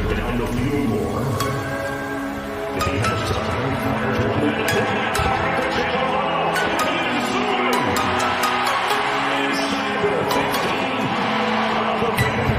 down a few more. If he has time, fires one at 20. Inside the 15 of the Panthers.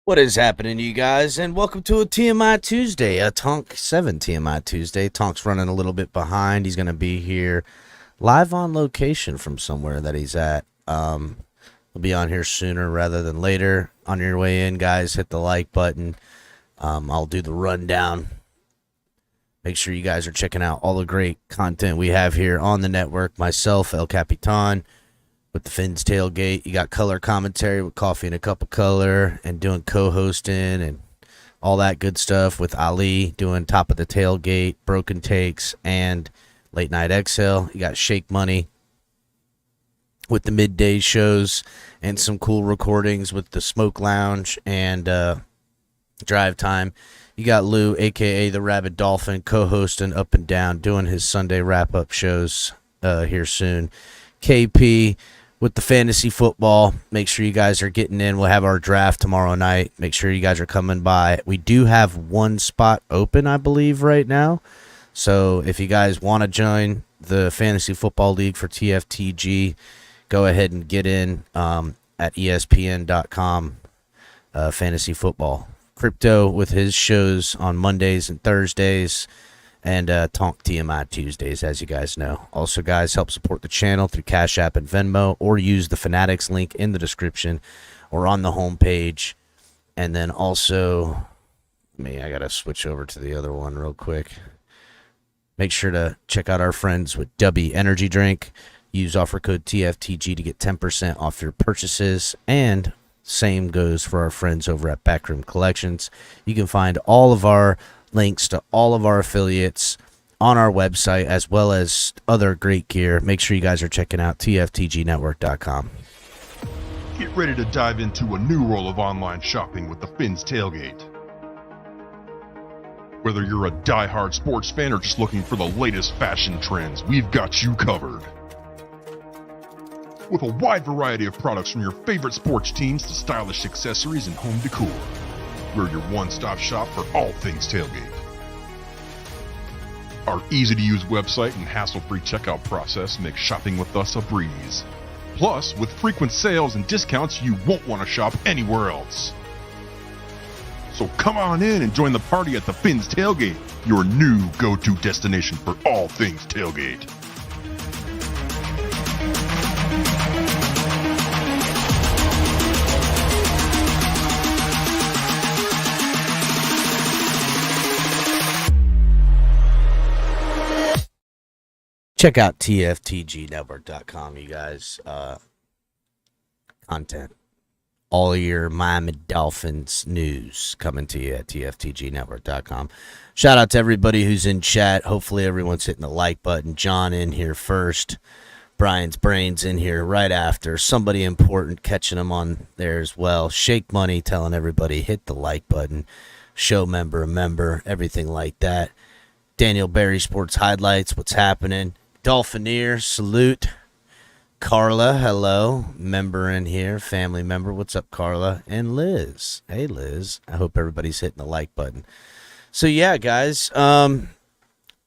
What is happening, you guys, and welcome to a TMI Tuesday, a Tonk 7 TMI Tuesday. Tonk's running a little bit behind. He's going to be here live on location from somewhere that he's at. He'll be on here sooner rather than later. On your way in, guys, hit the like button. I'll do the rundown. Make sure you guys are checking out all the great content we have here on the network. Myself, El Capitan, with the Fins Tailgate. You got color commentary with Coffee and a Cup of Color and doing co-hosting and all that good stuff with Ali doing Top of the Tailgate, Broken Takes, and Late Night Exhale. You got Shake Money with the midday shows and some cool recordings with the Smoke Lounge and Drive Time. You got Lou, a.k.a. the Rabid Dolphin, co-hosting Up and Down, doing his Sunday wrap-up shows here soon. KP with the fantasy football. Make sure you guys are getting in. We'll have our draft tomorrow night. Make sure you guys are coming by. We do have one spot open, I believe, right now. So if you guys want to join the Fantasy Football League for TFTG, go ahead and get in at ESPN.com, fantasy football. Crypto with his shows on Mondays and Thursdays. And Tonk TMI Tuesdays, as you guys know. Also, guys, help support the channel through Cash App and Venmo, or use the Fanatics link in the description or on the homepage. And then also, I got to switch over to the other one real quick. Make sure to check out our friends with Dubby Energy Drink. Use offer code TFTG to get 10% off your purchases. And same goes for our friends over at Backroom Collections. You can find all of our links to all of our affiliates on our website, as well as other great gear. Make sure you guys are checking out TFTGnetwork.com. Get ready to dive into a new world of online shopping with the Fins Tailgate. Whether you're a die-hard sports fan or just looking for the latest fashion trends, we've got you covered. With a wide variety of products from your favorite sports teams to stylish accessories and home decor, we're your one-stop shop for all things tailgate. Our easy-to-use website and hassle-free checkout process make shopping with us a breeze. Plus, with frequent sales and discounts, you won't want to shop anywhere else. So come on in and join the party at the Fins Tailgate, your new go-to destination for all things tailgate. Check out TFTGnetwork.com, you guys. Content. All your Miami Dolphins news coming to you at TFTGnetwork.com. Shout out to everybody who's in chat. Hopefully everyone's hitting the like button. John in here first. Brian's Brains in here right after. Somebody important catching them on there as well. Shake Money telling everybody hit the like button. Show member, everything like that. Daniel Berry Sports Highlights, what's happening? Dolphineer, salute. Carla, hello. Member in here, family member. What's up, Carla? And Liz. Hey, Liz. I hope everybody's hitting the like button. So, yeah, guys,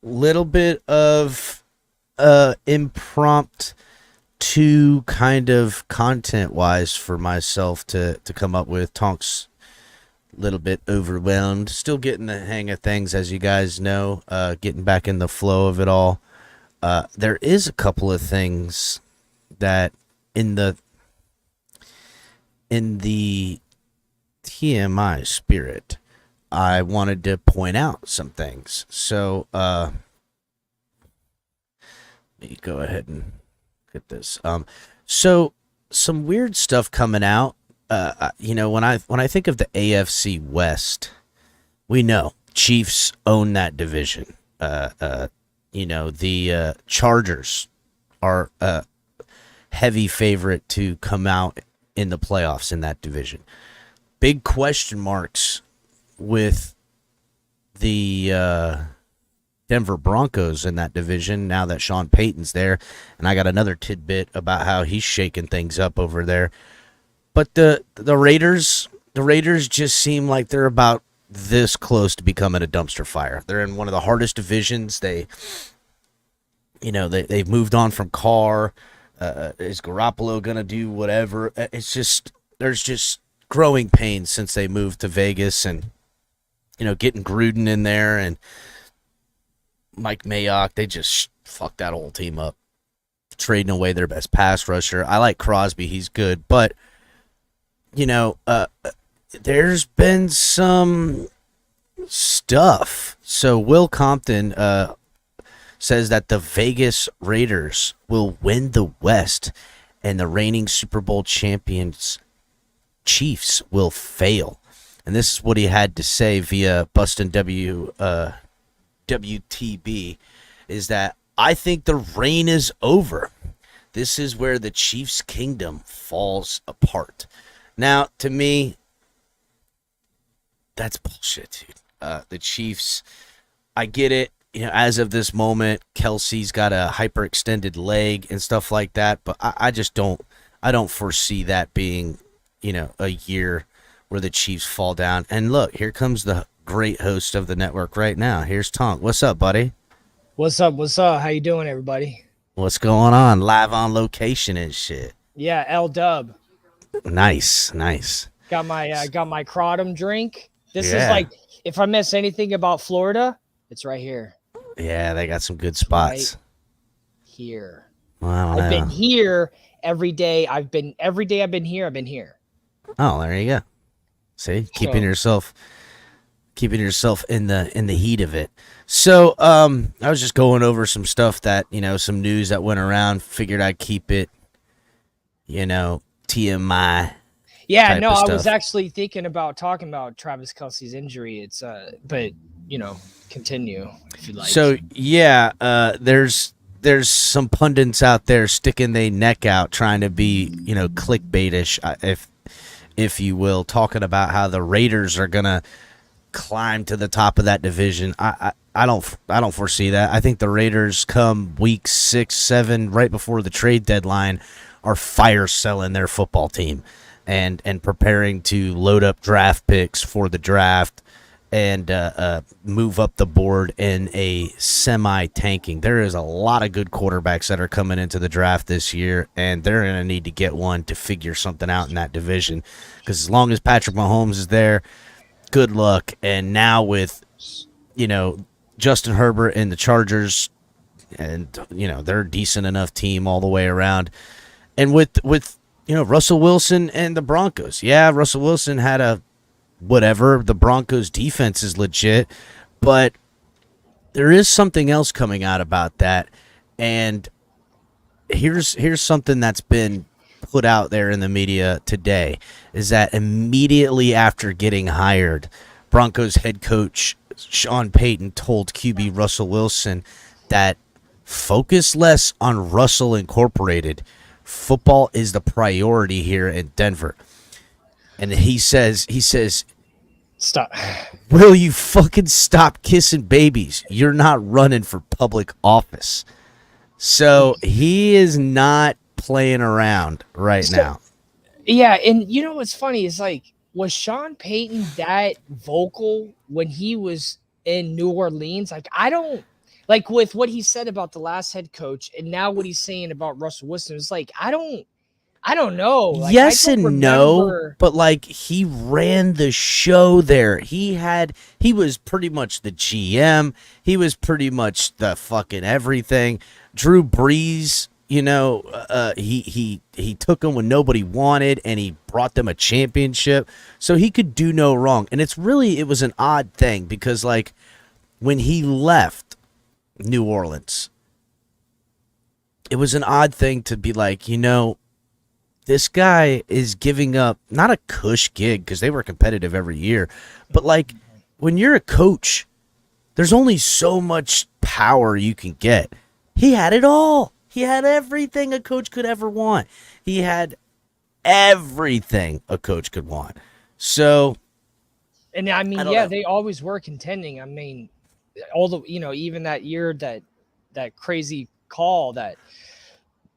little bit of impromptu kind of content-wise for myself to come up with. Tonk's a little bit overwhelmed. Still getting the hang of things, as you guys know, getting back in the flow of it all. There is a couple of things that in the TMI spirit, I wanted to point out some things. So let me go ahead and get this. So some weird stuff coming out. When I think of the AFC West, we know Chiefs own that division. The Chargers are heavy favorite to come out in the playoffs in that division. Big question marks with the Denver Broncos in that division now that Sean Payton's there, and I got another tidbit about how he's shaking things up over there. But the Raiders just seem like they're about this close to becoming a dumpster fire. They're in one of the hardest divisions. They've moved on from Carr. Is Garoppolo gonna do whatever? It's just there's just growing pains since they moved to Vegas, and getting Gruden in there and Mike Mayock. They just fucked that whole team up, trading away their best pass rusher. I like Crosby; he's good, but there's been some stuff. So Will Compton says that the Vegas Raiders will win the West and the reigning Super Bowl champions Chiefs will fail. And this is what he had to say via Bustin' WTB, is that I think the reign is over. This is where the Chiefs' kingdom falls apart. Now, to me, that's bullshit, dude. The Chiefs, I get it. As of this moment, Kelsey's got a hyperextended leg and stuff like that, but I just don't foresee that being, a year where the Chiefs fall down. And look, here comes the great host of the network right now. Here's Tonk. What's up, buddy? What's up? How you doing, everybody? What's going on? Live on location and shit. Yeah, L-Dub. Nice. Got my Kratom drink. This is like, if I miss anything about Florida, it's right here. Yeah, they got some good spots. Right here. Well, I've been here every day. I've been here. Oh, there you go. See, keeping yourself in the heat of it. So, I was just going over some stuff that, some news that went around. Figured I'd keep it, TMI. Yeah, no, I was actually thinking about talking about Travis Kelce's injury. It's but continue if you'd like. So yeah, there's some pundits out there sticking their neck out, trying to be clickbaitish, if you will, talking about how the Raiders are gonna climb to the top of that division. I don't foresee that. I think the Raiders come week 6, 7, right before the trade deadline, are fire selling their football team and preparing to load up draft picks for the draft and move up the board in a semi-tanking. There is a lot of good quarterbacks that are coming into the draft this year, and they're going to need to get one to figure something out in that division. Because as long as Patrick Mahomes is there, good luck. And now with, Justin Herbert and the Chargers, and, they're a decent enough team all the way around. And with Russell Wilson and the Broncos. Yeah, Russell Wilson had a whatever. The Broncos defense is legit, but there is something else coming out about that. And here's something that's been put out there in the media today, is that immediately after getting hired, Broncos head coach Sean Payton told QB Russell Wilson that focus less on Russell Incorporated. Football is the priority here in Denver. And he says, stop. Will you fucking stop kissing babies? You're not running for public office. So he is not playing around right now. Yeah, and you know what's funny is like, was Sean Payton that vocal when he was in New Orleans? Like, I don't like with what he said about the last head coach, and now what he's saying about Russell Wilson. It's like I don't know. Like, Yes I don't and no, remember. but like he ran the show there. He was pretty much the GM. He was pretty much the fucking everything. Drew Brees, you know, he took them when nobody wanted, and he brought them a championship. So he could do no wrong. And it was an odd thing because like when he left New Orleans, it was an odd thing to be like, you know, this guy is giving up not a cush gig because they were competitive every year, but like when you're a coach, there's only so much power you can get. He had it all. He had everything a coach could ever want. He had everything a coach could want. So, And I mean, yeah, they always were contending. I mean, all the, you know, even that year that crazy call that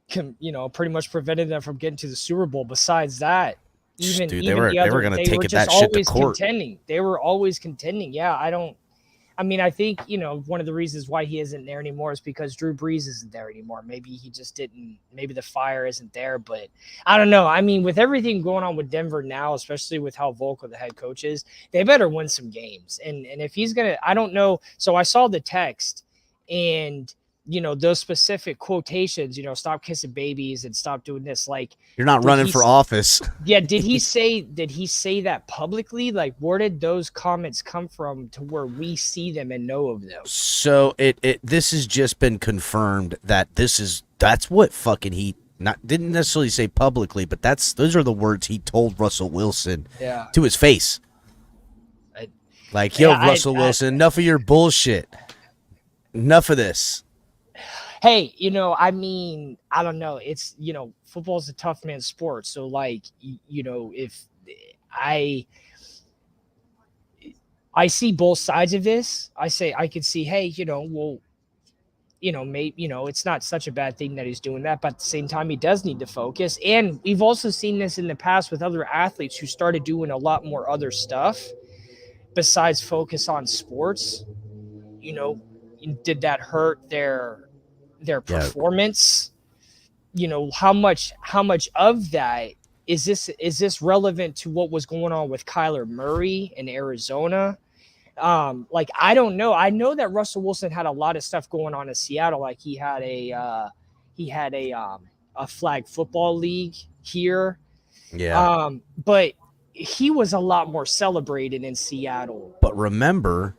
pretty much prevented them from getting to the Super Bowl. Besides that, they were going to take that shit to court. They were always contending. Yeah, I think, you know, one of the reasons why he isn't there anymore is because Drew Brees isn't there anymore. Maybe he just didn't, maybe the fire isn't there, but I don't know. I mean, with everything going on with Denver now, especially with how vocal the head coach is, they better win some games. And if he's going to, I don't know. So I saw the text and, you know, those specific quotations, you know, stop kissing babies and stop doing this. Like, you're not running for office. Yeah. Did he say that publicly? Like, where did those comments come from to where we see them and know of them? So this has just been confirmed that that's what fucking he didn't necessarily say publicly, but those are the words he told Russell Wilson to his face. Russell Wilson, enough of your bullshit. Enough of this. Hey, you know, I mean, I don't know. It's, you know, football is a tough man's sport. So, like, you know, if I see both sides of this, I could see, hey, you know, well, you know, maybe, you know, it's not such a bad thing that he's doing that, but at the same time, he does need to focus. And we've also seen this in the past with other athletes who started doing a lot more other stuff besides focus on sports. You know, did that hurt their performance? You know, how much of that is this relevant to what was going on with Kyler Murray in Arizona? Like, I don't know. I know that Russell Wilson had a lot of stuff going on in Seattle. Like, he had a flag football league here. Yeah. But he was a lot more celebrated in Seattle. But remember,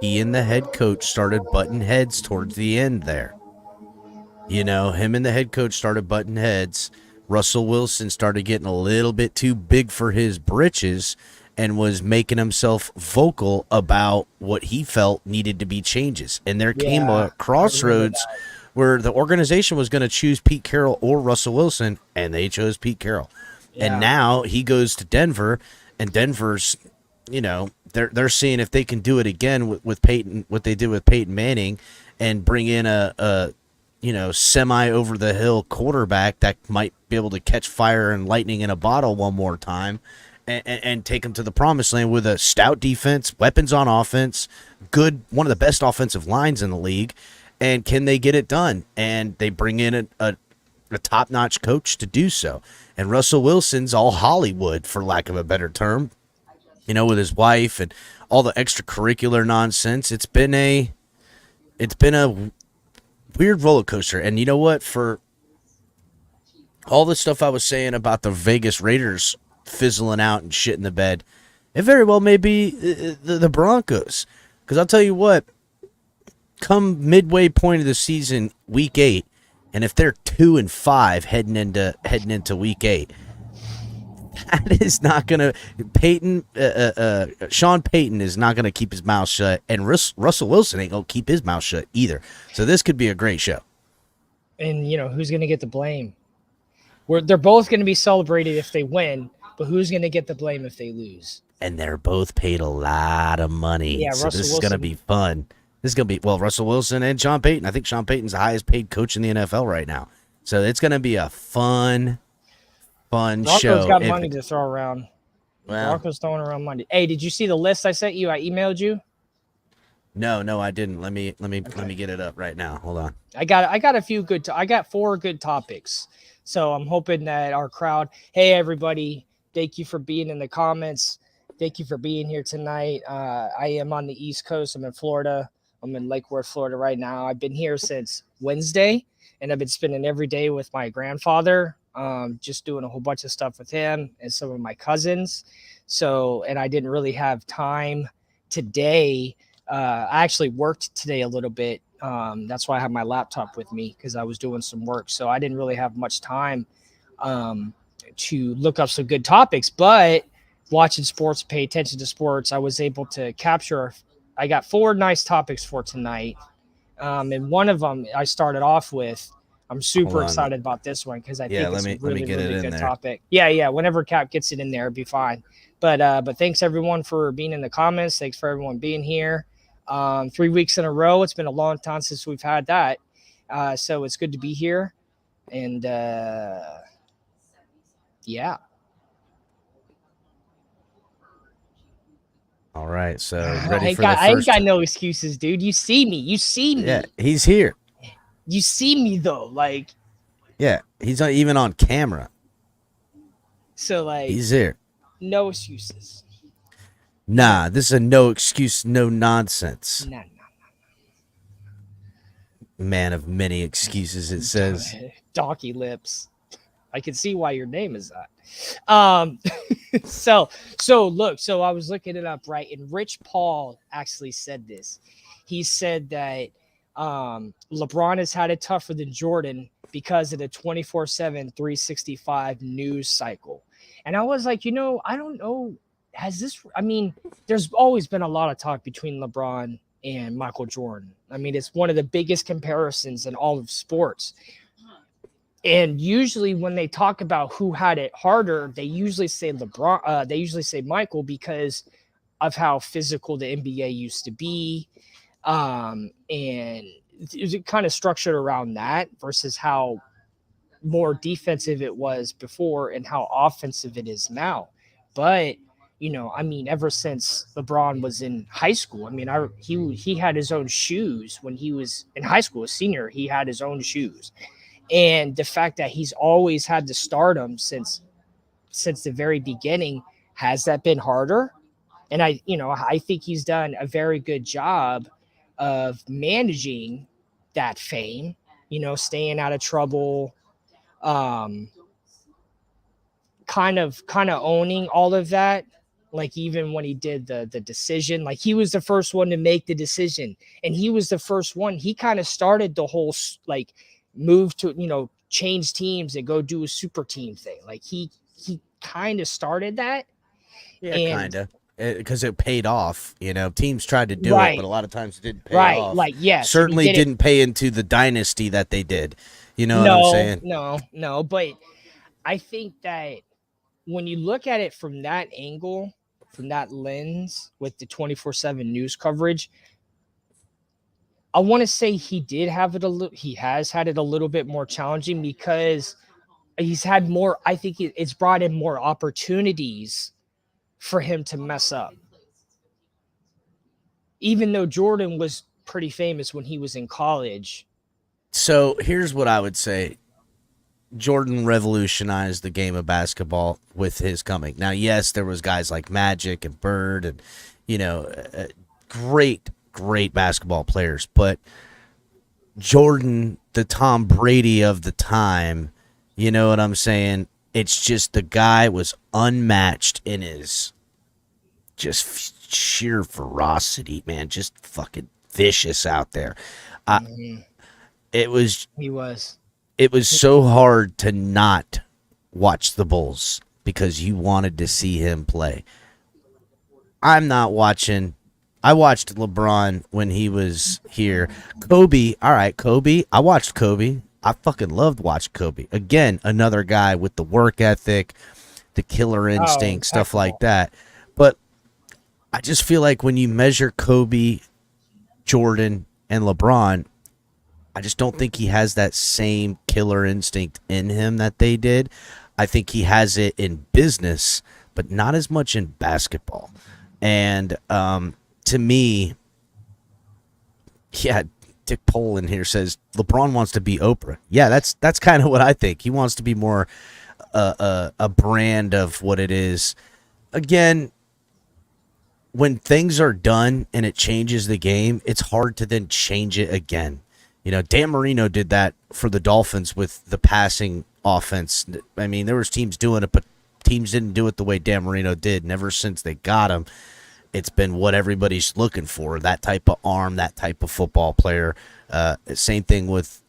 he and the head coach started butting heads towards the end there. You know, him and the head coach started butting heads. Russell Wilson started getting a little bit too big for his britches and was making himself vocal about what he felt needed to be changes. And there came a crossroads where the organization was going to choose Pete Carroll or Russell Wilson, and they chose Pete Carroll. Yeah. And now he goes to Denver, and Denver's, you know, they're seeing if they can do it again with Peyton, what they did with Peyton Manning, and bring in a you know, semi over the hill quarterback that might be able to catch fire and lightning in a bottle one more time and take them to the promised land with a stout defense, weapons on offense, one of the best offensive lines in the league. And can they get it done? And they bring in a top-notch coach to do so. And Russell Wilson's all Hollywood, for lack of a better term, you know, with his wife and all the extracurricular nonsense. It's been a weird roller coaster. And you know what? For all the stuff I was saying about the Vegas Raiders fizzling out and shit in the bed, it very well may be the Broncos. Because I'll tell you what, come midway point of the season, week 8, and if they're 2-5 heading into week 8, that is not gonna Sean Payton is not gonna keep his mouth shut, and Russell Wilson ain't gonna keep his mouth shut either. So this could be a great show. And you know, who's gonna get the blame? They're both gonna be celebrated if they win, but who's gonna get the blame if they lose? And they're both paid a lot of money. Yeah, so this is gonna be fun. This is gonna be Russell Wilson and Sean Payton. I think Sean Payton's the highest paid coach in the NFL right now. So it's going to be a fun Broncos show. got money to throw around. Well, Broncos throwing around money. Hey, did you see the list I sent you? I emailed you. No, I didn't. Let me get it up right now. Hold on. I got a few good. I got 4 good topics. So I'm hoping that our crowd. Hey, everybody! Thank you for being in the comments. Thank you for being here tonight. I am on the East Coast. I'm in Florida. I'm in Lake Worth, Florida right now. I've been here since Wednesday, and I've been spending every day with my grandfather, just doing a whole bunch of stuff with him and some of my cousins. So, and I didn't really have time today. I actually worked today a little bit. That's why I have my laptop with me because I was doing some work. So I didn't really have much time to look up some good topics, but watching sports, pay attention to sports, I was able to capture. I got 4 nice topics for tonight. And one of them I started off with. I'm super excited about this one because I think it's a really, really good topic. Yeah. Whenever Cap gets it in there, it'll be fine. But thanks everyone for being in the comments. Thanks for everyone being here. 3 weeks in a row. It's been a long time since we've had that. So it's good to be here. And yeah. All right. So I ain't got no excuses, dude. You see me. Yeah, he's here. You see me though, like. Yeah, he's not even on camera. So like. He's here. No excuses. Nah, this is a no excuse, no nonsense. No. Man of many excuses, it says. Donkey lips. I can see why your name is that. So I was looking it up, right? And Rich Paul actually said this. He said that LeBron has had it tougher than Jordan because of the 24/7, 365 news cycle. And I was like, I don't know. There's always been a lot of talk between LeBron and Michael Jordan. I mean, it's one of the biggest comparisons in all of sports. And usually when they talk about who had it harder, they usually say LeBron, they usually say Michael because of how physical the NBA used to be. And it was kind of structured around that versus how more defensive it was before and how offensive it is now. But, ever since LeBron was in high school, he had his own shoes when he was in high school, a senior, he had his own shoes. And the fact that he's always had the stardom since the very beginning, has that been harder? And I think he's done a very good job of managing that fame, staying out of trouble, kind of owning all of that. Like even when he did the decision, like he was the first one to make the decision, and he was the first one. He kind of started the whole like move to change teams and go do a super team thing. Like he kind of started that. Yeah, kind of. Because it paid off, teams tried to do it, but a lot of times it didn't pay off. Like, yes, certainly didn't pay into the dynasty that they did. You know what I'm saying? No. But I think that when you look at it from that angle, from that lens, with the 24/7 news coverage, I want to say he did have it he has had it a little bit more challenging because he's had more. I think it's brought in more opportunities for him to mess up. Even though Jordan was pretty famous when he was in college. So here's what I would say. Jordan revolutionized the game of basketball with his coming. Now, yes, there was guys like Magic and Bird and, great basketball players. But Jordan, the Tom Brady of the time, you know what I'm saying? It's just the guy was unmatched in his just sheer ferocity, man. Just fucking vicious out there. He was. It was so hard to not watch the Bulls because you wanted to see him play. I'm not watching. I watched LeBron when he was here. Kobe, all right, Kobe. I watched Kobe. I fucking loved watching Kobe. Again, another guy with the work ethic, the killer instinct, stuff like that. But I just feel like when you measure Kobe, Jordan, and LeBron, I just don't think he has that same killer instinct in him that they did. I think he has it in business, but not as much in basketball. And to me, yeah, Dick Pohl in here says LeBron wants to be Oprah. Yeah, that's kind of what I think. He wants to be more a brand of what it is. Again, when things are done and it changes the game, it's hard to then change it again. Dan Marino did that for the Dolphins with the passing offense. I mean, there was teams doing it, but teams didn't do it the way Dan Marino did. And ever since they got him, it's been what everybody's looking for, that type of arm, that type of football player. Same thing with,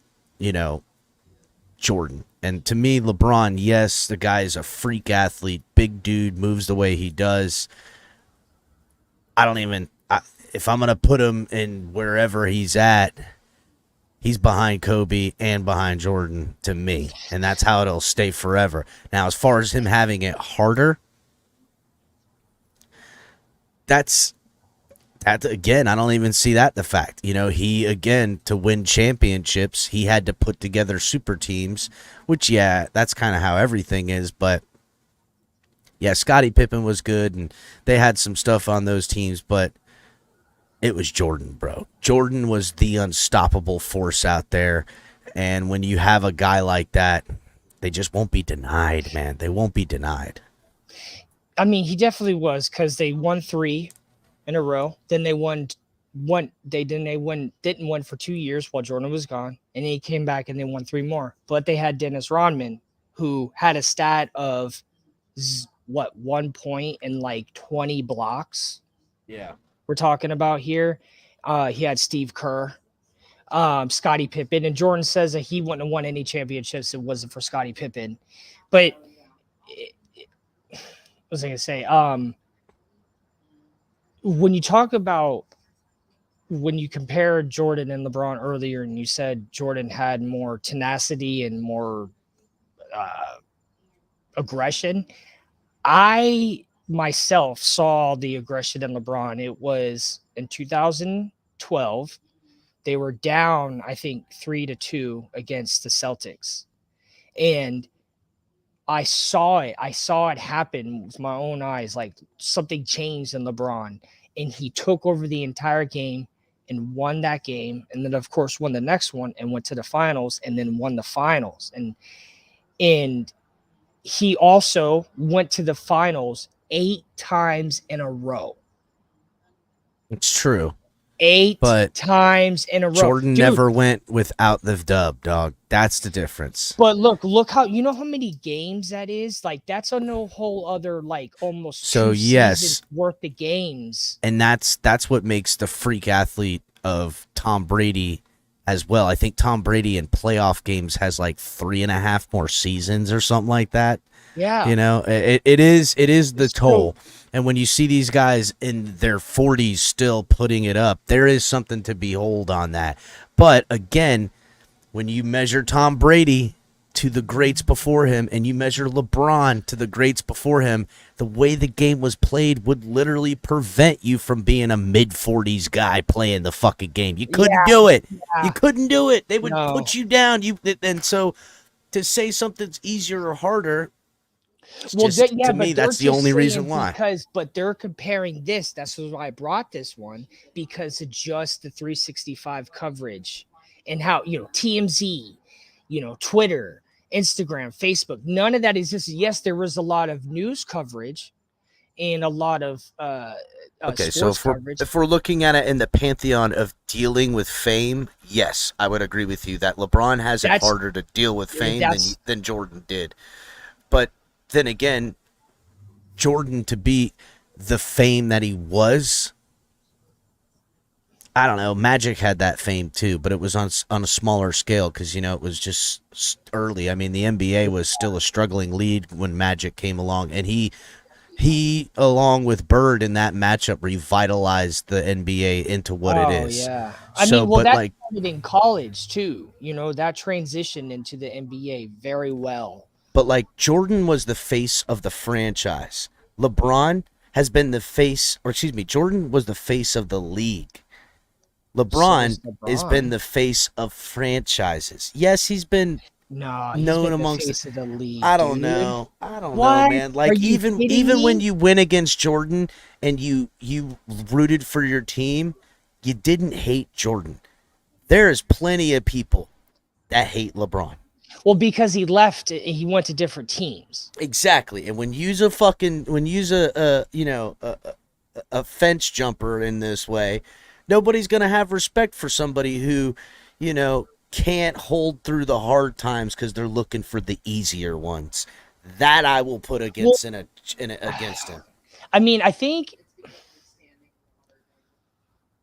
Jordan. And to me, LeBron, yes, the guy is a freak athlete, big dude, moves the way he does. If I'm going to put him in wherever he's at, he's behind Kobe and behind Jordan to me. And that's how it'll stay forever. Now, as far as him having it harder, that again, I don't even see that the fact. He, again, to win championships, he had to put together super teams, which, yeah, that's kind of how everything is. But, yeah, Scottie Pippen was good, and they had some stuff on those teams, but it was Jordan, bro. Jordan was the unstoppable force out there. And when you have a guy like that, they just won't be denied, man. They won't be denied. I mean, he definitely was, because they won 3 in a row. Then they didn't win for 2 years while Jordan was gone. And then he came back and they won 3 more. But they had Dennis Rodman, who had a stat of 1 point and like 20 blocks. Yeah. We're talking about here. He had Steve Kerr, Scottie Pippen, and Jordan says that he wouldn't have won any championships if it wasn't for Scottie Pippen. But what was I going to say? When you talk about, when you compare Jordan and LeBron earlier, and you said Jordan had more tenacity and more aggression, I myself saw the aggression in LeBron. It was in 2012. They were down, I think, 3-2 against the Celtics. And I saw it. I saw it happen with my own eyes. Like, something changed in LeBron. And he took over the entire game and won that game. And then, of course, won the next one and went to the finals and then won the finals. And he also went to the finals 8 times in a row. It's true. 8 times in a row. Jordan never went without the dub, dog. That's the difference. But look how, you know how many games that is? Like, that's a no whole other, like, almost 2 seasons worth of games. And that's what makes the freak athlete of Tom Brady as well. I think Tom Brady in playoff games has like 3.5 more seasons or something like that. Yeah. It is the toll. And when you see these guys in their 40s still putting it up, there is something to behold on that. But again, when you measure Tom Brady to the greats before him and you measure LeBron to the greats before him, the way the game was played would literally prevent you from being a mid-40s guy playing the fucking game. You couldn't do it. Yeah. You couldn't do it. They would put you down. And so to say something's easier or harder, to me, that's the only reason why. But they're comparing this. That's why I brought this one, because of just the 365 coverage and how, TMZ, Twitter, Instagram, Facebook, none of that existed. Yes, there was a lot of news coverage and a lot of sports coverage. If we're looking at it in the pantheon of dealing with fame, yes, I would agree with you that LeBron has it harder to deal with fame than Jordan did. But then again, Jordan, to be the fame that he was, I don't know. Magic had that fame too, but it was on a smaller scale because, it was just early. I mean, the NBA was still a struggling league when Magic came along, and he along with Bird in that matchup revitalized the NBA into what it is. Yeah, that started in college too. That transitioned into the NBA very well. But Jordan was the face of the franchise. LeBron has been Jordan was the face of the league. LeBron So has been the face of franchises. Yes, he's been No, he's known been amongst the face of the league. I don't dude. know. I don't What? know, man. Like Are you even kidding when me? you win against Jordan and you rooted for your team, you didn't hate Jordan. There is plenty of people that hate LeBron. Well, because he left, he went to different teams. Exactly. And when you's a a fence jumper in this way, nobody's going to have respect for somebody who, can't hold through the hard times because they're looking for the easier ones. That I will put against against him. I mean, I think,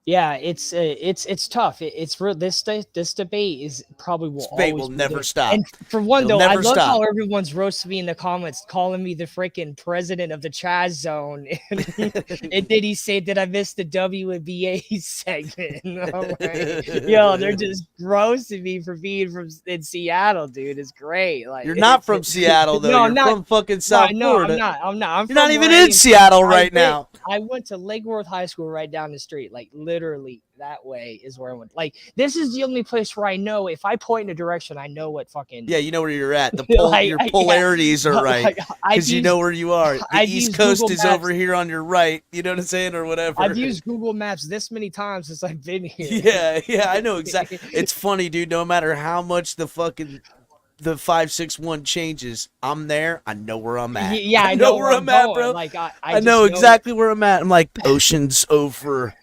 yeah, it's tough. It's real. This debate is probably will Debate always will be never there. stop. And for one, It'll though, I never love stop. how everyone's roasting me in the comments, calling me the freaking president of the Chaz zone. And did he say that I missed the WNBA segment? I'm like, yo, they're just roasting me for being in Seattle, dude. It's great. Like, You're not from Seattle, though. No, You're I'm not. from fucking South No, Florida. I'm not. You're from not even where I in am. Seattle right now. I went to Lake Worth High School right down the street. Like, literally, that way is where I went. Like, this is the only place where I know if I point in a direction, I know what fucking. Yeah, you know where you're at. Like, your polarities are right because you know where you are. The I've East used Coast Google is Maps. over here on your right. You know what I'm saying, or whatever. I've used Google Maps this many times since I've been here. Yeah, I know exactly. It's funny, dude. No matter how much the 561 changes, I'm there. I know where I'm at. Yeah, I know where I'm at, going. bro. Like, I know exactly where I'm at. I'm like, ocean's over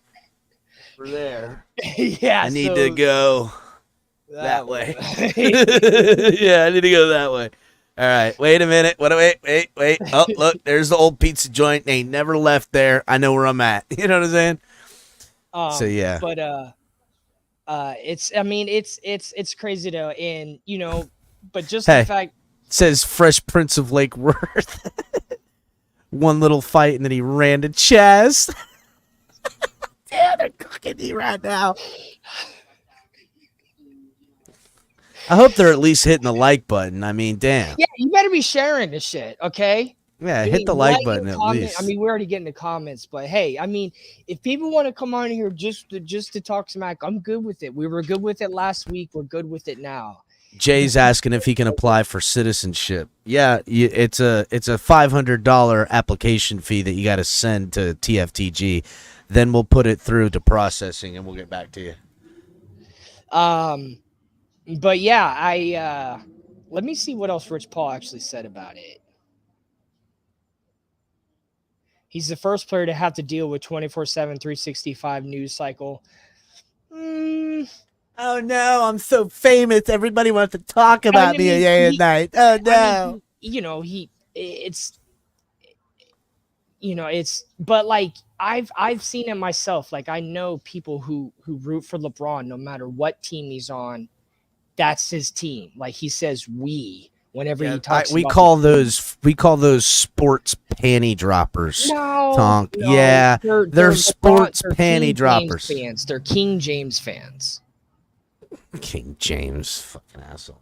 there. Yeah, I need to go that way. way. Yeah, I need to go that way. All right, wait a minute. Wait. Oh, look, there's the old pizza joint. They never left there. I know where I'm at. You know what I'm saying? So yeah. But it's crazy though, and but just Hey. the fact. Says Fresh Prince of Lake Worth. One little fight and then he ran to Chaz. Yeah, they're cooking me right now. I hope they're at least hitting the like button. I mean, damn. Yeah, you better be sharing this shit, okay? Yeah, hit the like button at least. I mean, we're already getting the comments, but hey, I mean, if people want to come on here just to talk smack, I'm good with it. We were good with it last week. We're good with it now. Jay's asking if he can apply for citizenship. Yeah, it's a $500 application fee that you got to send to TFTG. Then we'll put it through to processing, and we'll get back to you. But yeah, I let me see what else Rich Paul actually said about it. He's the first player to have to deal with 24/7, 365 news cycle. Oh no, I'm so famous. Everybody wants to talk about me day and night. Oh no. But like I've seen it myself. Like I know people who root for LeBron no matter what team he's on. That's his team. Like he says we whenever he talks we about call those sports panty droppers. No, yeah. They're sports they're panty King droppers. James fans. They're King James fans. King James, fucking asshole.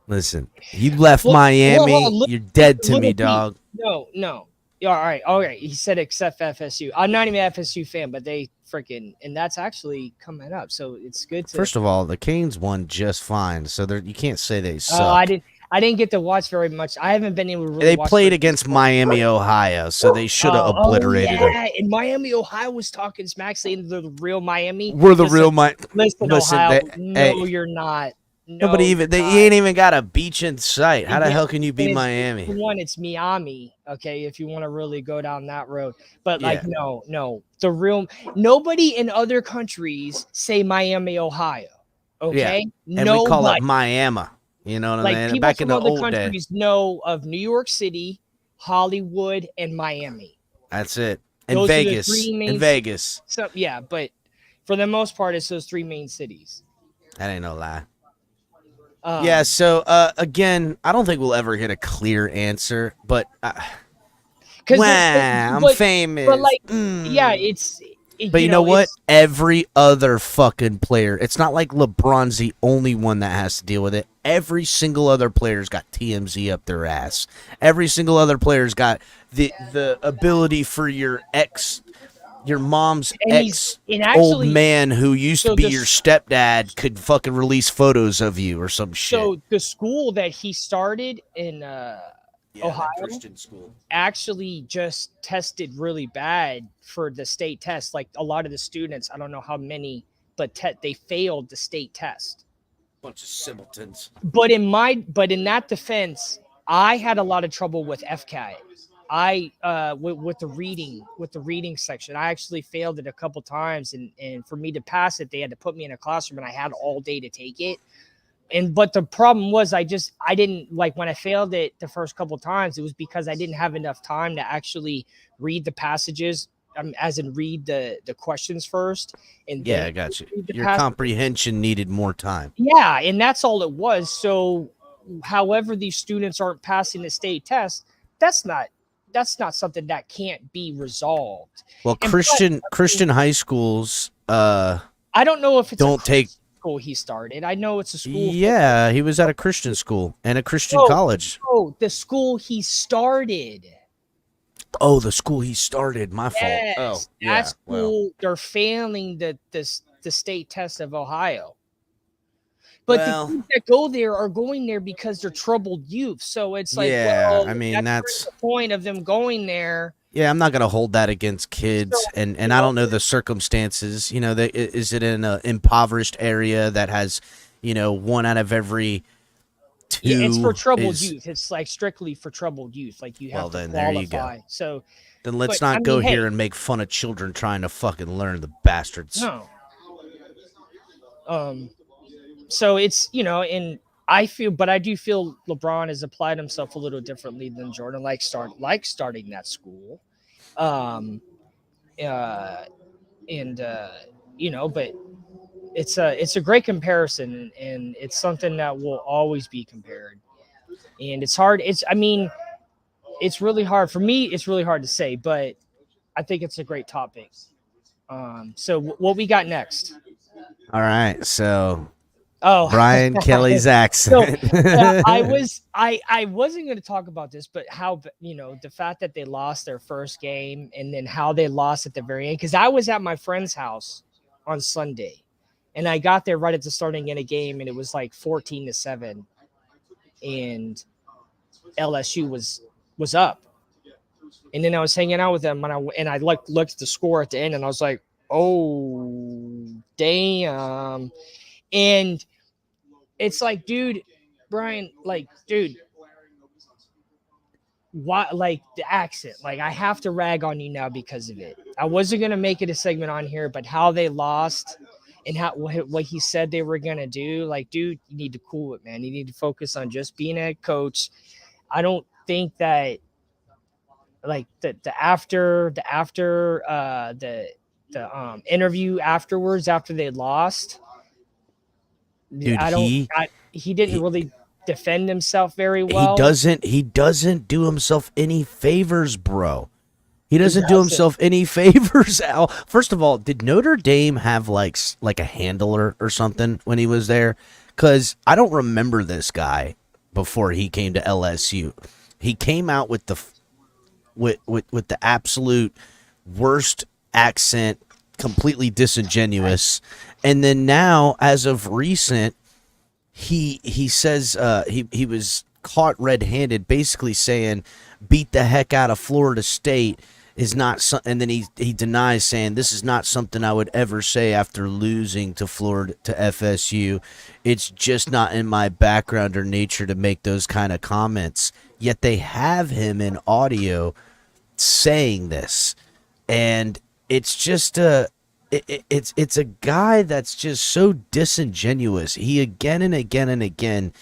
Listen, you left Miami. You're dead to me, dog. No. Yeah, all right. He said except FSU. I'm not even an FSU fan, but they freaking, and that's actually coming up. So it's good to. First of all, the Canes won just fine, so you can't say they suck. I didn't get to watch very much. I haven't been able to really They watch played against Miami, Ohio, so they should have obliterated them. And Miami, Ohio was talking smack, saying they're the real Miami. We're the real Miami. Listen, Ohio, you're not. No, Nobody even you ain't even got a beach in sight. How the hell can you be Miami? One, it's Miami. Okay, if you want to really go down that road, but no, the real nobody in other countries say Miami, Ohio. Okay, yeah. And we call it Miami. You know what I mean? People back from in the other old countries know of New York City, Hollywood, and Miami. That's it. And Those Vegas. So yeah, but for the most part, it's those three main cities. That ain't no lie. Yeah, so again, I don't think we'll ever get a clear answer, but I'm famous. But yeah, it's. But you know what? Every other fucking player, it's not like LeBron's the only one that has to deal with it. Every single other player's got TMZ up their ass. Every single other player's got the ability for your ex your mom's And old actually, man who used to so be the your s- stepdad could fucking release photos of you or some shit. so the school that he started in Ohio Christian school. actually just tested really bad for the state test. Like a lot of the students, I don't know how many, but they failed the state test. Bunch of simpletons. But in that defense, I had a lot of trouble with FCAT. With the reading section, I actually failed it a couple times, and for me to pass it, they had to put me in a classroom, and I had all day to take it. But the problem was I didn't, like, when I failed it the first couple times, it was because I didn't have enough time to actually read the passages, as in read the questions first. And Yeah, then I got you. read the Your passage. comprehension needed more time. Yeah, and that's all it was. So however these students aren't passing the state test, that's not something that can't be resolved. Well, And Christian high schools I don't know if it's don't take school he started. I know it's a school. Yeah, he was at a Christian school and a Christian college. Oh, the school he started. Oh, the school he started. My fault. Yes, Oh, that yeah. school, they're failing the state test of Ohio. But the kids that go there are going there because they're troubled youth. So it's like, yeah, well, I mean, that's the point of them going there. Yeah, I'm not gonna hold that against kids, and I don't know the circumstances. You know, is it in an impoverished area that has, you know, 1 out of every 2? Yeah, it's for troubled youth. It's like strictly for troubled youth. Like you have to qualify. There you go. So then let's not go here and make fun of children trying to fucking learn, the bastards. No. So it's, you know, and I do feel LeBron has applied himself a little differently than Jordan, like starting that school. You know, but it's a great comparison, and it's something that will always be compared. And it's hard. It's really hard for me. It's really hard to say, but I think it's a great topic. So what we got next? All right, so Brian Kelly's accent. So, I wasn't going to talk about this, but how, you know, the fact that they lost their first game and then how they lost at the very end. Because I was at my friend's house on Sunday, and I got there right at the starting end of game, and it was like 14-7, and LSU was up. And then I was hanging out with them, and I looked at the score at the end, and I was like, oh damn. And it's like, Brian, why, like, the accent, like, I have to rag on you now because of it. I wasn't going to make it a segment on here, but how they lost and what he said they were going to do, like, dude, you need to cool it, man. You need to focus on just being a coach. I don't think that, like, the interview afterwards, after they lost, Dude, he didn't really defend himself very well. He doesn't do himself any favors, bro. He doesn't do himself any favors, Al. First of all, did Notre Dame have like a handler or something when he was there? Because I don't remember this guy before he came to LSU. He came out with the absolute worst accent, completely disingenuous, and then now, as of recent, he says he was caught red-handed, basically saying beat the heck out of Florida State is not and then he denies, saying this is not something I would ever say after losing to FSU. It's just not in my background or nature to make those kind of comments. Yet they have him in audio saying this, and it's just it's a guy that's just so disingenuous. He again and again and again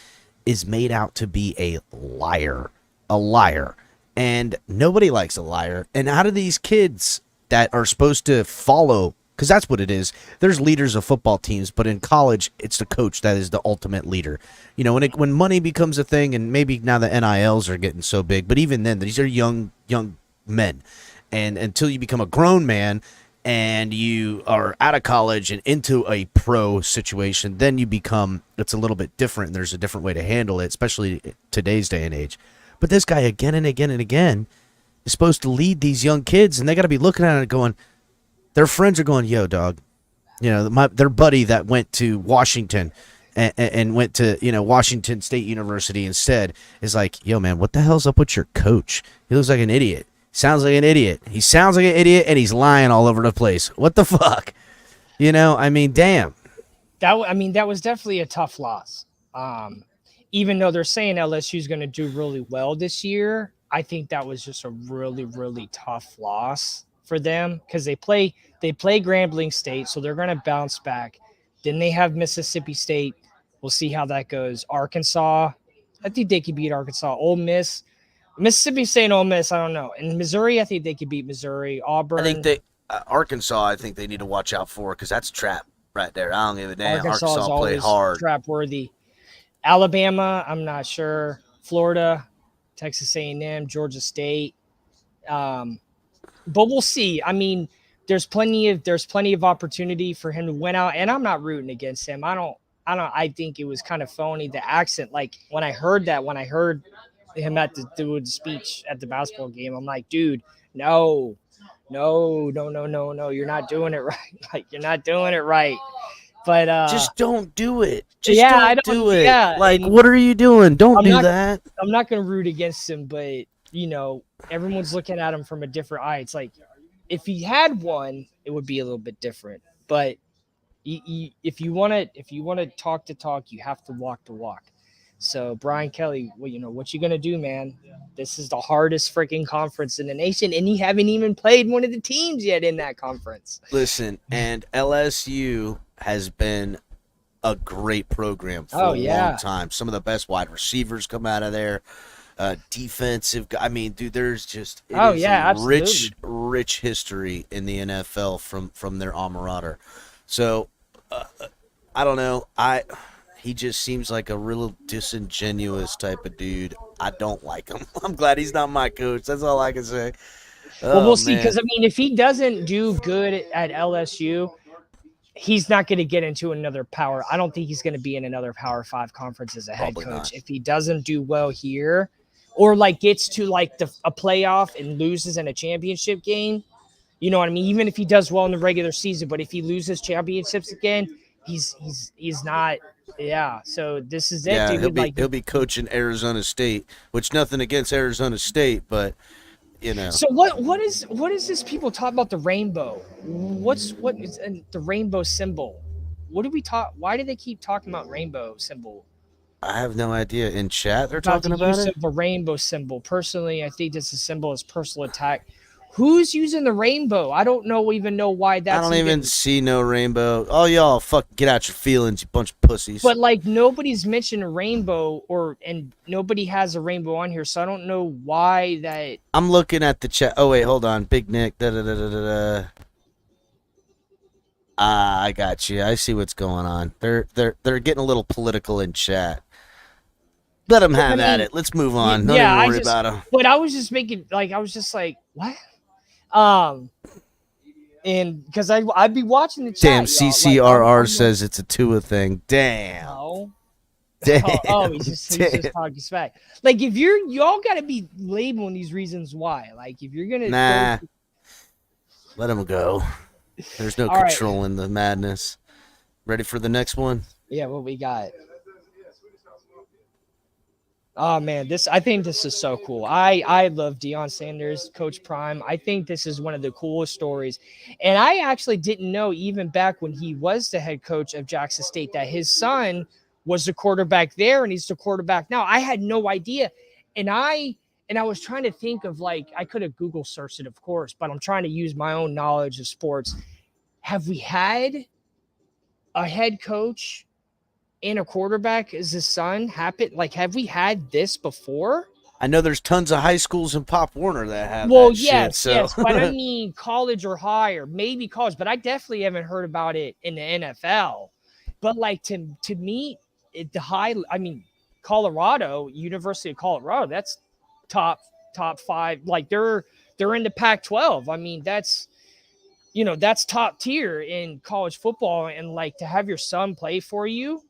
is made out to be a liar, and nobody likes a liar. And out of these kids that are supposed to follow, because that's what it is, there's leaders of football teams, but in college it's the coach that is the ultimate leader. You know, when money becomes a thing, and maybe now the NILs are getting so big, but even then, these are young men, and until you become a grown man and you are out of college and into a pro situation, then it's a little bit different, and there's a different way to handle it, especially today's day and age. But this guy again and again and again is supposed to lead these young kids, and they got to be looking at it going, their friends are going, yo, dog. You know, their buddy that went to Washington and went to, you know, Washington State University instead is like, yo, man, what the hell's up with your coach? He looks like an idiot. Sounds like an idiot. He sounds like an idiot, and he's lying all over the place. What the fuck? You know, I mean, damn. That was definitely a tough loss. Even though they're saying LSU is going to do really well this year, I think that was just a really, really tough loss for them because they play Grambling State, so they're going to bounce back. Then they have Mississippi State. We'll see how that goes. Arkansas, I think they could beat Arkansas. Ole Miss, Mississippi State and Ole Miss, I don't know. And Missouri, I think they could beat Missouri. Auburn. I think Arkansas, I think they need to watch out for because that's trap right there. I don't give a damn. Arkansas play hard. Trap worthy. Alabama, I'm not sure. Florida, Texas A&M, Georgia State. But we'll see. I mean, there's plenty of opportunity for him to win out, and I'm not rooting against him. I think it was kind of phony, the accent. Like when I heard him at the speech at the basketball game, I'm like, dude, no, you're not doing it right. Like you're not doing it right. But just don't do it. Just don't do it. Yeah, like, what are you doing? Don't do that. I'm not going to root against him, but you know, everyone's looking at him from a different eye. It's like if he had one, it would be a little bit different. But if you want to talk the talk, you have to walk the walk. So Brian Kelly, well, you know what you gonna do, man? This is the hardest freaking conference in the nation, and you haven't even played one of the teams yet in that conference. Listen, and LSU has been a great program for a long time. Some of the best wide receivers come out of there. Defensive, I mean, dude, there's just rich history in the NFL from their alma mater. So I don't know. He just seems like a real disingenuous type of dude. I don't like him. I'm glad he's not my coach. That's all I can say. Well, we'll see. Because, I mean, if he doesn't do good at LSU, he's not going to get into another power. I don't think he's going to be in another Power 5 conference as a head coach. Not. If he doesn't do well here or, like, gets to, like, a playoff and loses in a championship game, you know what I mean? Even if he does well in the regular season, but if he loses championships again, he's not – yeah, so this is it. Yeah, dude. He'll be coaching Arizona State, which nothing against Arizona State, but you know. So what is this people talk about the rainbow? What is the rainbow symbol? What do we talk? Why do they keep talking about rainbow symbol? I have no idea. In chat, they're talking about the use of the rainbow symbol. Personally, I think this is a symbol as personal attack. Who's using the rainbow? I don't even know why that's. I don't even see no rainbow. Oh, y'all, fuck, get out your feelings, you bunch of pussies. But like nobody's mentioned a rainbow, and nobody has a rainbow on here, so I don't know why that. I'm looking at the chat. Oh wait, hold on, Big Nick. I got you. I see what's going on. They're getting a little political in chat. Let them have at it. Let's move on. Don't even worry about them. But I was just making I was just like, what? And because I'd be watching the chat. Damn, CCRR says it's a Tua thing. Damn. No. Damn. He's just talking smack. Like if y'all got to be labeling these reasons why. Like if you're gonna let him go. There's no control in the madness. Ready for the next one? Yeah, what we got? Oh man, I think this is so cool. I love Deion Sanders, Coach Prime. I think this is one of the coolest stories. And I actually didn't know even back when he was the head coach of Jackson State that his son was the quarterback there and he's the quarterback now. I had no idea. And I was trying to think of I could have Google searched it, of course, but I'm trying to use my own knowledge of sports. Have we had a head coach and a quarterback as his son happen? Like, have we had this before? I know there's tons of high schools in Pop Warner that have yes, shit, yes, but I mean college or higher, maybe college, but I definitely haven't heard about it in the NFL. But to me, Colorado, University of Colorado, that's top 5. Like they're in the Pac-12. I mean, that's top tier in college football, and to have your son play for you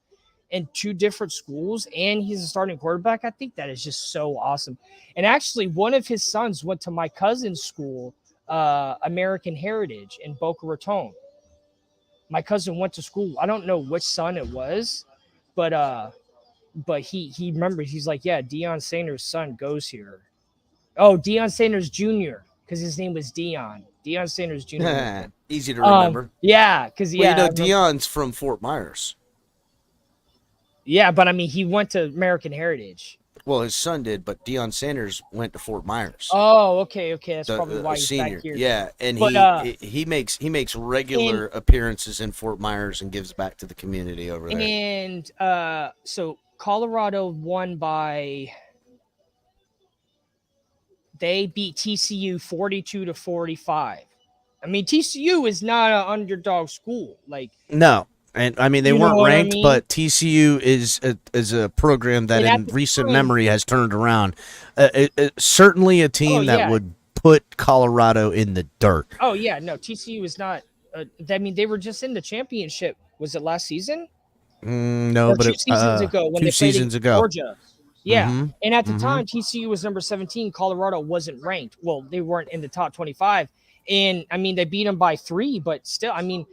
in 2 different schools and he's a starting quarterback, I think that is just so awesome. And actually one of his sons went to my cousin's school American Heritage in Boca Raton. My cousin went to school. I don't know which son it was, but he remembers. He's like, yeah, Deion Sanders' son goes here. Oh, Deion Sanders Jr. because his name was Deion. Deion Sanders Jr. Easy to remember. Yeah, because Well, you know, Deion's from Fort Myers. Yeah, but I mean, he went to American Heritage. Well, his son did, but Deion Sanders went to Fort Myers. Oh, okay. That's probably why he's senior. back here. Yeah, and he makes regular appearances in Fort Myers and gives back to the community over there. And so Colorado won by. They beat TCU 42-45. I mean, TCU is not an underdog school. Like no. And I mean, they weren't ranked, but TCU is a program that in recent memory has turned around. Certainly a team that would put Colorado in the dirt. Oh, yeah. No, TCU is not. I mean, they were just in the championship. Was it last season? No, but 2 seasons ago when 2 they played seasons in ago. Georgia. Yeah. And at the time, TCU was number 17. Colorado wasn't ranked. Well, they weren't in the top 25. And, I mean, they beat them by 3, but still, I mean,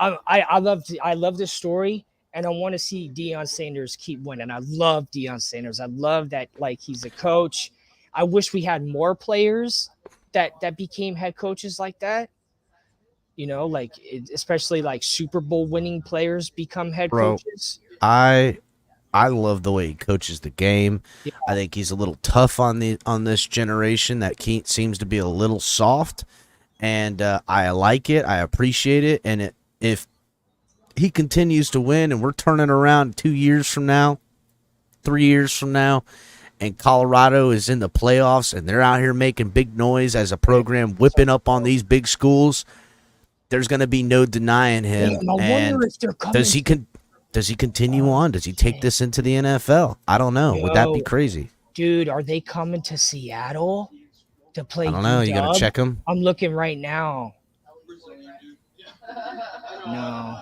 I love this story, and I want to see Deion Sanders keep winning. I love Deion Sanders. I love that, like, he's a coach. I wish we had more players that became head coaches like that. You know, like especially like Super Bowl winning players become head coaches. I love the way he coaches the game. Yeah. I think he's a little tough on this generation that seems to be a little soft, and I like it. I appreciate it, and if he continues to win and we're turning around 2 years from now, 3 years from now, and Colorado is in the playoffs and they're out here making big noise as a program, whipping up on these big schools, there's going to be no denying him. And does he continue on? Does he take this into the NFL? I don't know. Would that be crazy? Dude, are they coming to Seattle to play? I don't know. You got to check them. I'm looking right now. No.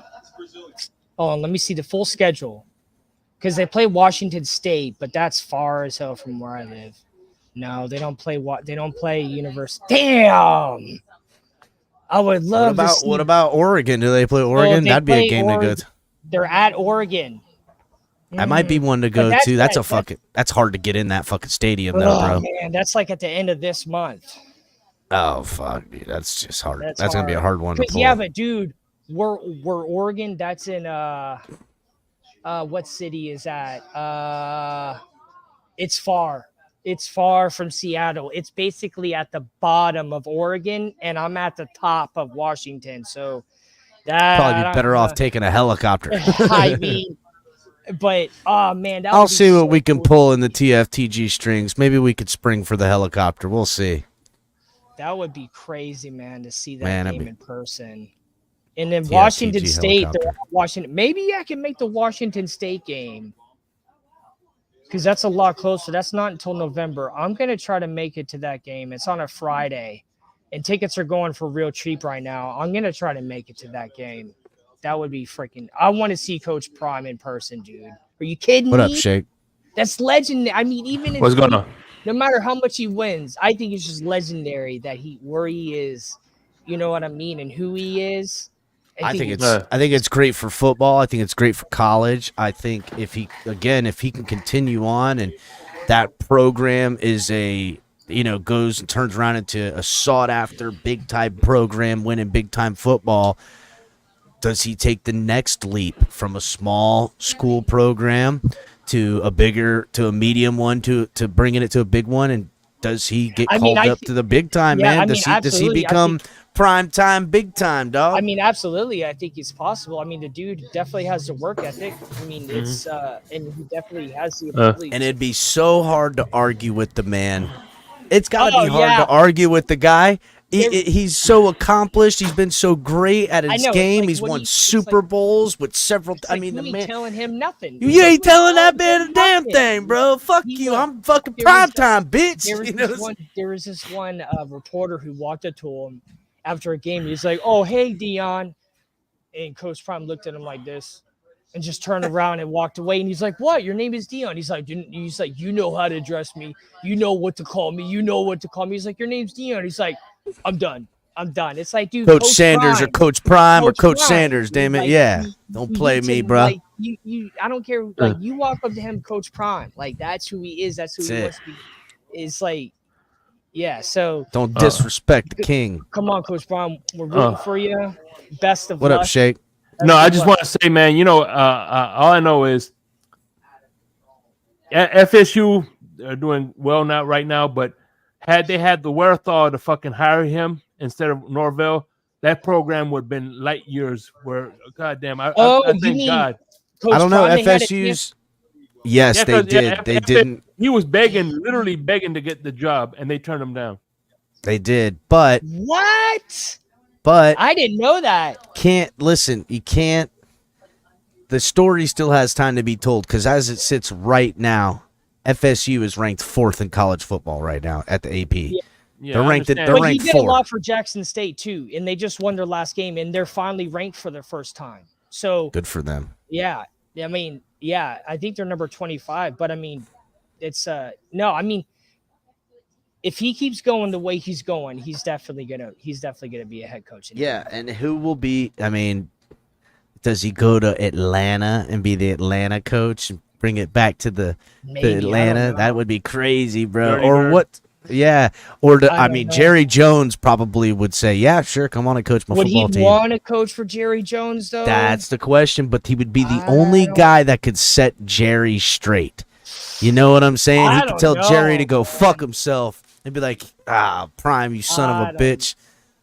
Oh, let me see the full schedule. Because they play Washington State, but that's far as hell from where I live. No, they don't play University. Damn! I would love to see. What about Oregon? Do they play Oregon? That'd be a game to go to. They're at Oregon. That might be one to go to. That's hard to get in that fucking stadium, though, bro. Man, that's like at the end of this month. Oh fuck, dude, that's just hard. That's gonna be a hard one to pull. Yeah, but dude, we're Oregon. That's in what city is that? It's far. It's far from Seattle. It's basically at the bottom of Oregon, and I'm at the top of Washington. So that probably be better off taking a helicopter. I mean, but oh man, I'll see what we can pull in the TFTG strings. Maybe we could spring for the helicopter. We'll see. That would be crazy, man, to see that game in person. And then Washington State, maybe I can make the Washington State game because that's a lot closer. That's not until November. I'm going to try to make it to that game. It's on a Friday, and tickets are going for real cheap right now. I'm going to try to make it to that game. That would be freaking – I want to see Coach Prime in person, dude. Are you kidding me? What up, Shake? That's legendary. I mean, even what's going on? No matter how much he wins, I think it's just legendary that where he is, you know what I mean, and who he is. I think it's great for football. I think it's great for college. I think if he can continue on and that program is goes and turns around into a sought after big time program winning big time football, does he take the next leap from a small school program to a medium one to bringing it to a big one? And does he get called up to the big time, man? Does he become prime time, big time, dog? I mean, absolutely. I think it's possible. I mean, the dude definitely has the work ethic. I mean, it's and he definitely has the ability. And it'd be so hard to argue with the man. It's got to be hard to argue with the guy. He's so accomplished. He's been so great at his game. He's won Super Bowls with several. I mean, the man telling him nothing. You ain't telling that man a damn thing, bro. Fuck you. I'm fucking primetime, bitch. There was this one reporter who walked up to him after a game. He's like, "Oh, hey, Deion," and Coach Prime looked at him like this, and just turned around and walked away. And he's like, "What? Your name is Deion?" He's like, "You know how to address me. You know what to call me. You know what to call me." He's like, "Your name's Deion." He's like, "I'm done." I'm done. It's like, dude, Coach Sanders Prime. or Coach Prime or Coach Prime. Sanders, damn it. Like, Yeah. Don't play hits me, him, bro. Like, I don't care. Like, you walk up to him, Coach Prime. Like, that's who he is. That's who he wants to be. It's like, yeah. So don't disrespect the king. Come on, Coach Prime. We're rooting for you. Best of luck. What up, Shake? No, I just want to say, man, you know, all I know is FSU are doing well now, right now, but had they had the wherewithal to fucking hire him instead of Norvell, that program would have been light years. Where, goddamn, I thank God. Coach I don't know. Prime, FSU's. Yes, they did. They didn't. He was literally begging to get the job, and they turned him down. They did, but what? But I didn't know that. Can't listen. You can't. The story still has time to be told because as it sits right now, FSU is ranked 4th in college football right now at the AP. Yeah, they're ranked. They're but ranked he did 4. a lot for Jackson State too, and they just won their last game, and they're finally ranked for the first time. So good for them. Yeah, I mean, yeah, I think they're number 25, but I mean, it's no, I mean, if he keeps going the way he's going, he's definitely gonna be a head coach. Yeah, and who will be? I mean, does he go to Atlanta and be the Atlanta coach and bring it back to the Atlanta? That would be crazy, bro. Or what? Yeah, or I mean, Jerry Jones probably would say, "Yeah, sure, come on and coach my football team." Would he want to coach for Jerry Jones though? That's the question. But he would be the only guy that could set Jerry straight. You know what I'm saying? He could tell Jerry to go fuck himself and be like, Prime, you son of a bitch.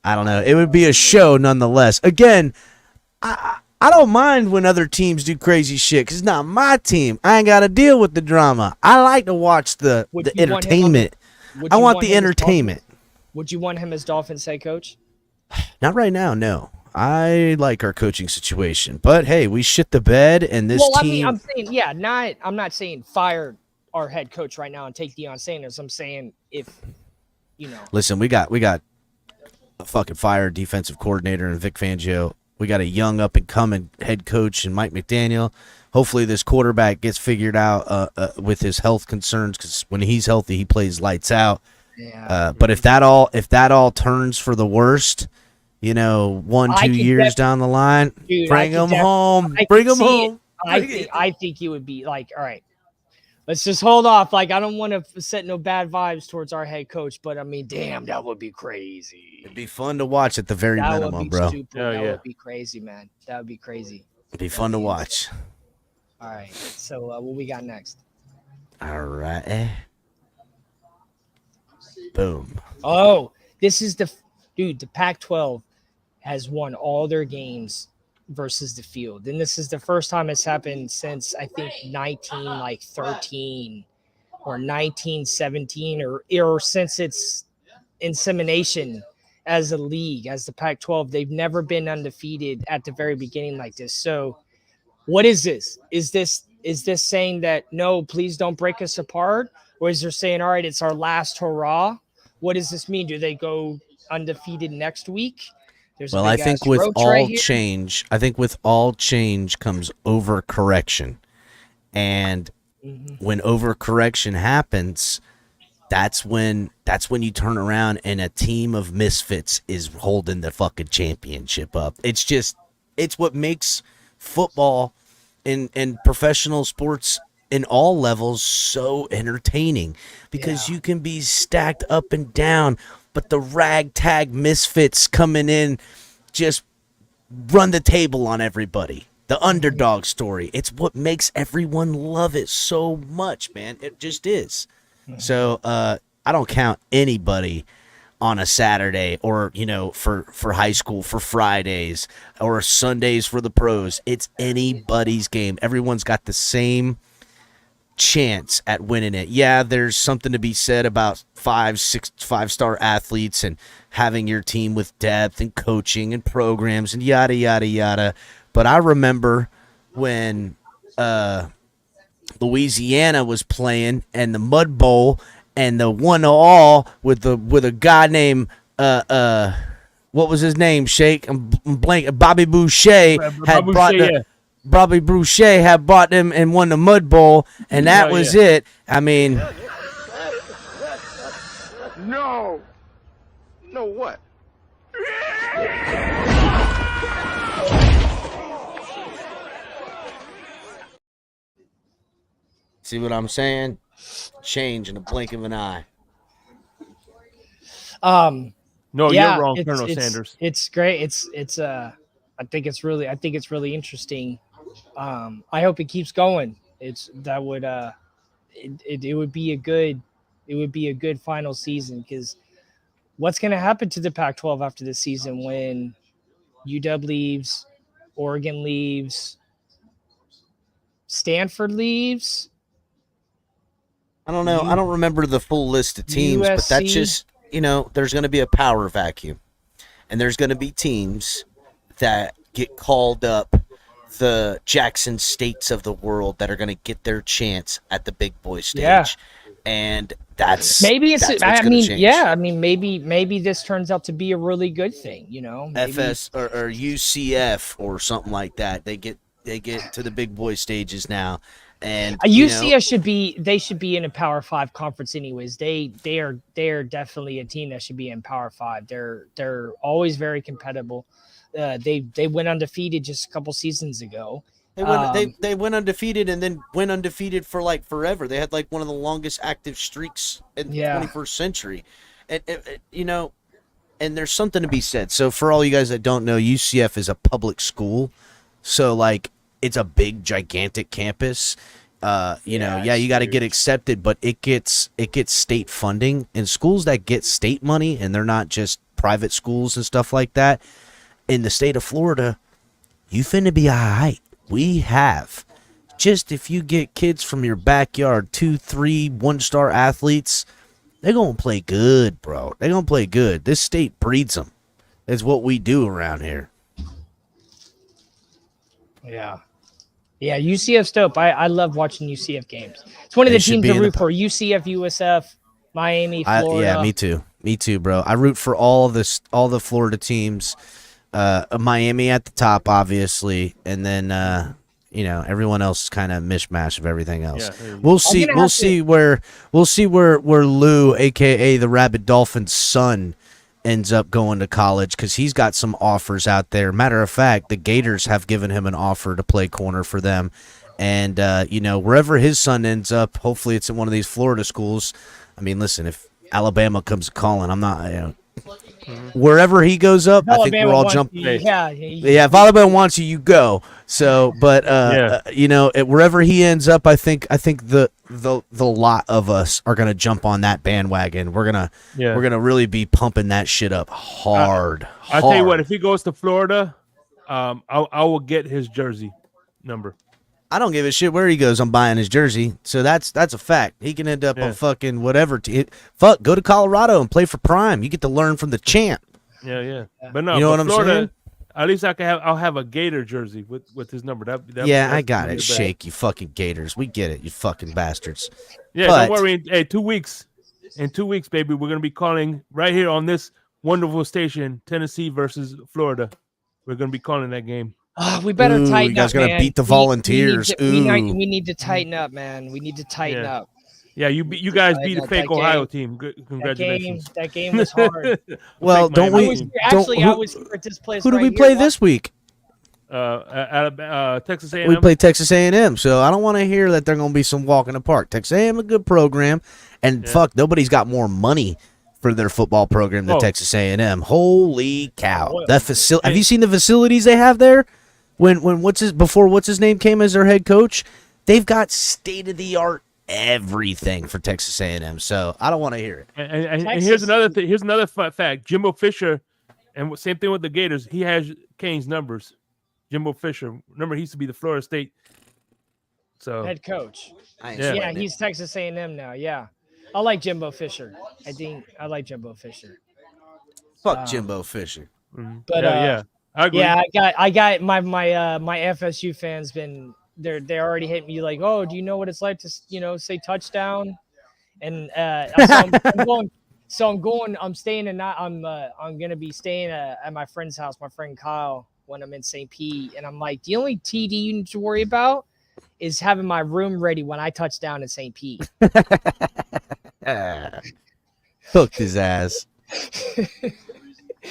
I don't know. It would be a show nonetheless. Again, I don't mind when other teams do crazy shit because it's not my team. I ain't got to deal with the drama. I like to watch the entertainment. I want the entertainment. Would you want him as Dolphins head coach? Not right now, no. I like our coaching situation. But, hey, we shit the bed, and this team... I mean, I'm saying, yeah, I'm not saying fire our head coach right now and take Deion Sanders. I'm saying if, you know... Listen, we got a fucking fire defensive coordinator and Vic Fangio. We got a young up-and-coming head coach and Mike McDaniel. Hopefully this quarterback gets figured out with his health concerns because when he's healthy, he plays lights out. Yeah. But if that all turns for the worst, you know, 1-2 years down the line, bring him home. Bring him home. I think he would be like, all right, let's just hold off. Like, I don't want to set no bad vibes towards our head coach, but I mean, damn, that would be crazy. It'd be fun to watch at the very minimum, bro. That would be crazy, man. That would be crazy. It'd be fun to watch. All right. So what we got next? All right. Boom. Oh, this is the Pac-12 has won all their games versus the field. And this is the first time it's happened since I think 1913 or 1917 or since its insemination as a league, as the Pac-12. They've never been undefeated at the very beginning like this. So what is this? Is this saying that no, please don't break us apart? Or is there saying, all right, it's our last hurrah? What does this mean? Do they go undefeated next week? Well, I think with all change, comes overcorrection. And when overcorrection happens, that's when you turn around and a team of misfits is holding the fucking championship up. It's what makes football and professional sports in all levels so entertaining because you can be stacked up and down, but the ragtag misfits coming in just run the table on everybody. The underdog story. It's what makes everyone love it so much, man. It just is. So I don't count anybody on a Saturday or, you know, for high school, for Fridays or Sundays for the pros. It's anybody's game. Everyone's got the same chance at winning it. Yeah, there's something to be said about 5-star athletes and having your team with depth and coaching and programs and yada, yada, yada. But I remember when Louisiana was playing and the Mud Bowl and the 1-all with a guy named what was his name? Shake. I'm blank. Bobby Boucher Bobby Boucher had brought them and won the Mud Bowl, and that was it. I mean, no what? See what I'm saying? Change in the blink of an eye. No, yeah, you're wrong, Colonel Sanders. It's great. I think it's really interesting. I hope it keeps going. It would be a good final season, because what's going to happen to the Pac-12 after this season when UW leaves, Oregon leaves, Stanford leaves? I don't know. I don't remember the full list of teams, but that's USC? just, there's going to be a power vacuum. And there's going to be teams that get called up, the Jackson States of the world, that are going to get their chance at the big boy stage. Yeah. And that's Maybe it's. that's what's I gonna mean, change. yeah. I mean, maybe this turns out to be a really good thing. Maybe. FS or UCF or something like that. They get to the big boy stages now, and UCF should be in a Power 5 conference anyways. They are definitely a team that should be in Power 5. They're always very competitive. They went undefeated just a couple seasons ago. They went undefeated and then went undefeated for like forever. They had like one of the longest active streaks in the 21st century, and and there's something to be said. So for all you guys that don't know, UCF is a public school, so like it's a big gigantic campus. You got to get accepted, but it gets state funding, and schools that get state money, and they're not just private schools and stuff like that. In the state of Florida, you finna be all right. We have just, if you get kids from your backyard, 2, 3, 1-star athletes, they're gonna play good, bro. They're gonna play good. This state breeds them. That's what we do around here. Yeah, UCF's dope. I love watching UCF games. It's one of the teams to root for. UCF, USF, Miami, Florida. Yeah, me too, bro. I root for all the Florida teams. Miami at the top, obviously, and then everyone else is kind of mishmash of everything else. Yeah, we'll see where Lou, aka the Rabid Dolphins' son, ends up going to college, because he's got some offers out there. Matter of fact, the Gators have given him an offer to play corner for them, and wherever his son ends up, hopefully it's in one of these Florida schools. I mean, listen, if Alabama comes calling, I'm not. Wherever he goes up, I think we're all jumping. Yeah. If Alabama wants you, you go. So, but wherever he ends up, I think the lot of us are gonna jump on that bandwagon. We're gonna really be pumping that shit up hard. I tell you what, if he goes to Florida, I will get his jersey number. I don't give a shit where he goes. I'm buying his jersey. So that's a fact. He can end up on fucking whatever. Go to Colorado and play for Prime. You get to learn from the champ. Yeah. But no, you know what Florida, I'm saying? At least I'll have a Gator jersey with his number. I got it. Shake, you fucking Gators. We get it, you fucking bastards. Yeah, don't worry. Hey, 2 weeks. In 2 weeks, baby, we're gonna be calling right here on this wonderful station, Tennessee versus Florida. We're gonna be calling that game. We better tighten up, you guys gonna beat the Volunteers. We need to tighten up, man. We need to tighten up. Yeah, you guys beat a fake Ohio team. Good, congratulations. That game was hard. Well, don't we? I was here at this place. Who do we play this week? Texas A&M. We play Texas A&M, so I don't want to hear that they're going to be some walk in the park. Texas A&M a good program, and fuck, nobody's got more money for their football program than Texas A&M. Holy cow! That facility. Have you seen the facilities they have there? When what's his name came as their head coach, they've got state of the art everything for Texas A&M. So I don't want to hear it. And here's another thing. Here's another fact. Jimbo Fisher, and same thing with the Gators. He has Kane's numbers. Jimbo Fisher. Remember, he used to be the Florida State head coach. Yeah, he's Texas A&M now. Yeah, I like Jimbo Fisher. I like Jimbo Fisher. Fuck Jimbo Fisher. But I agree. Yeah, I got my FSU fans been they already hit me like, oh, do you know what it's like to say touchdown? And I'm staying and I'm gonna be staying at my friend's house, my friend Kyle, when I'm in St. Pete, and I'm like, the only TD you need to worry about is having my room ready when I touch down in St. Pete. Hooked his ass.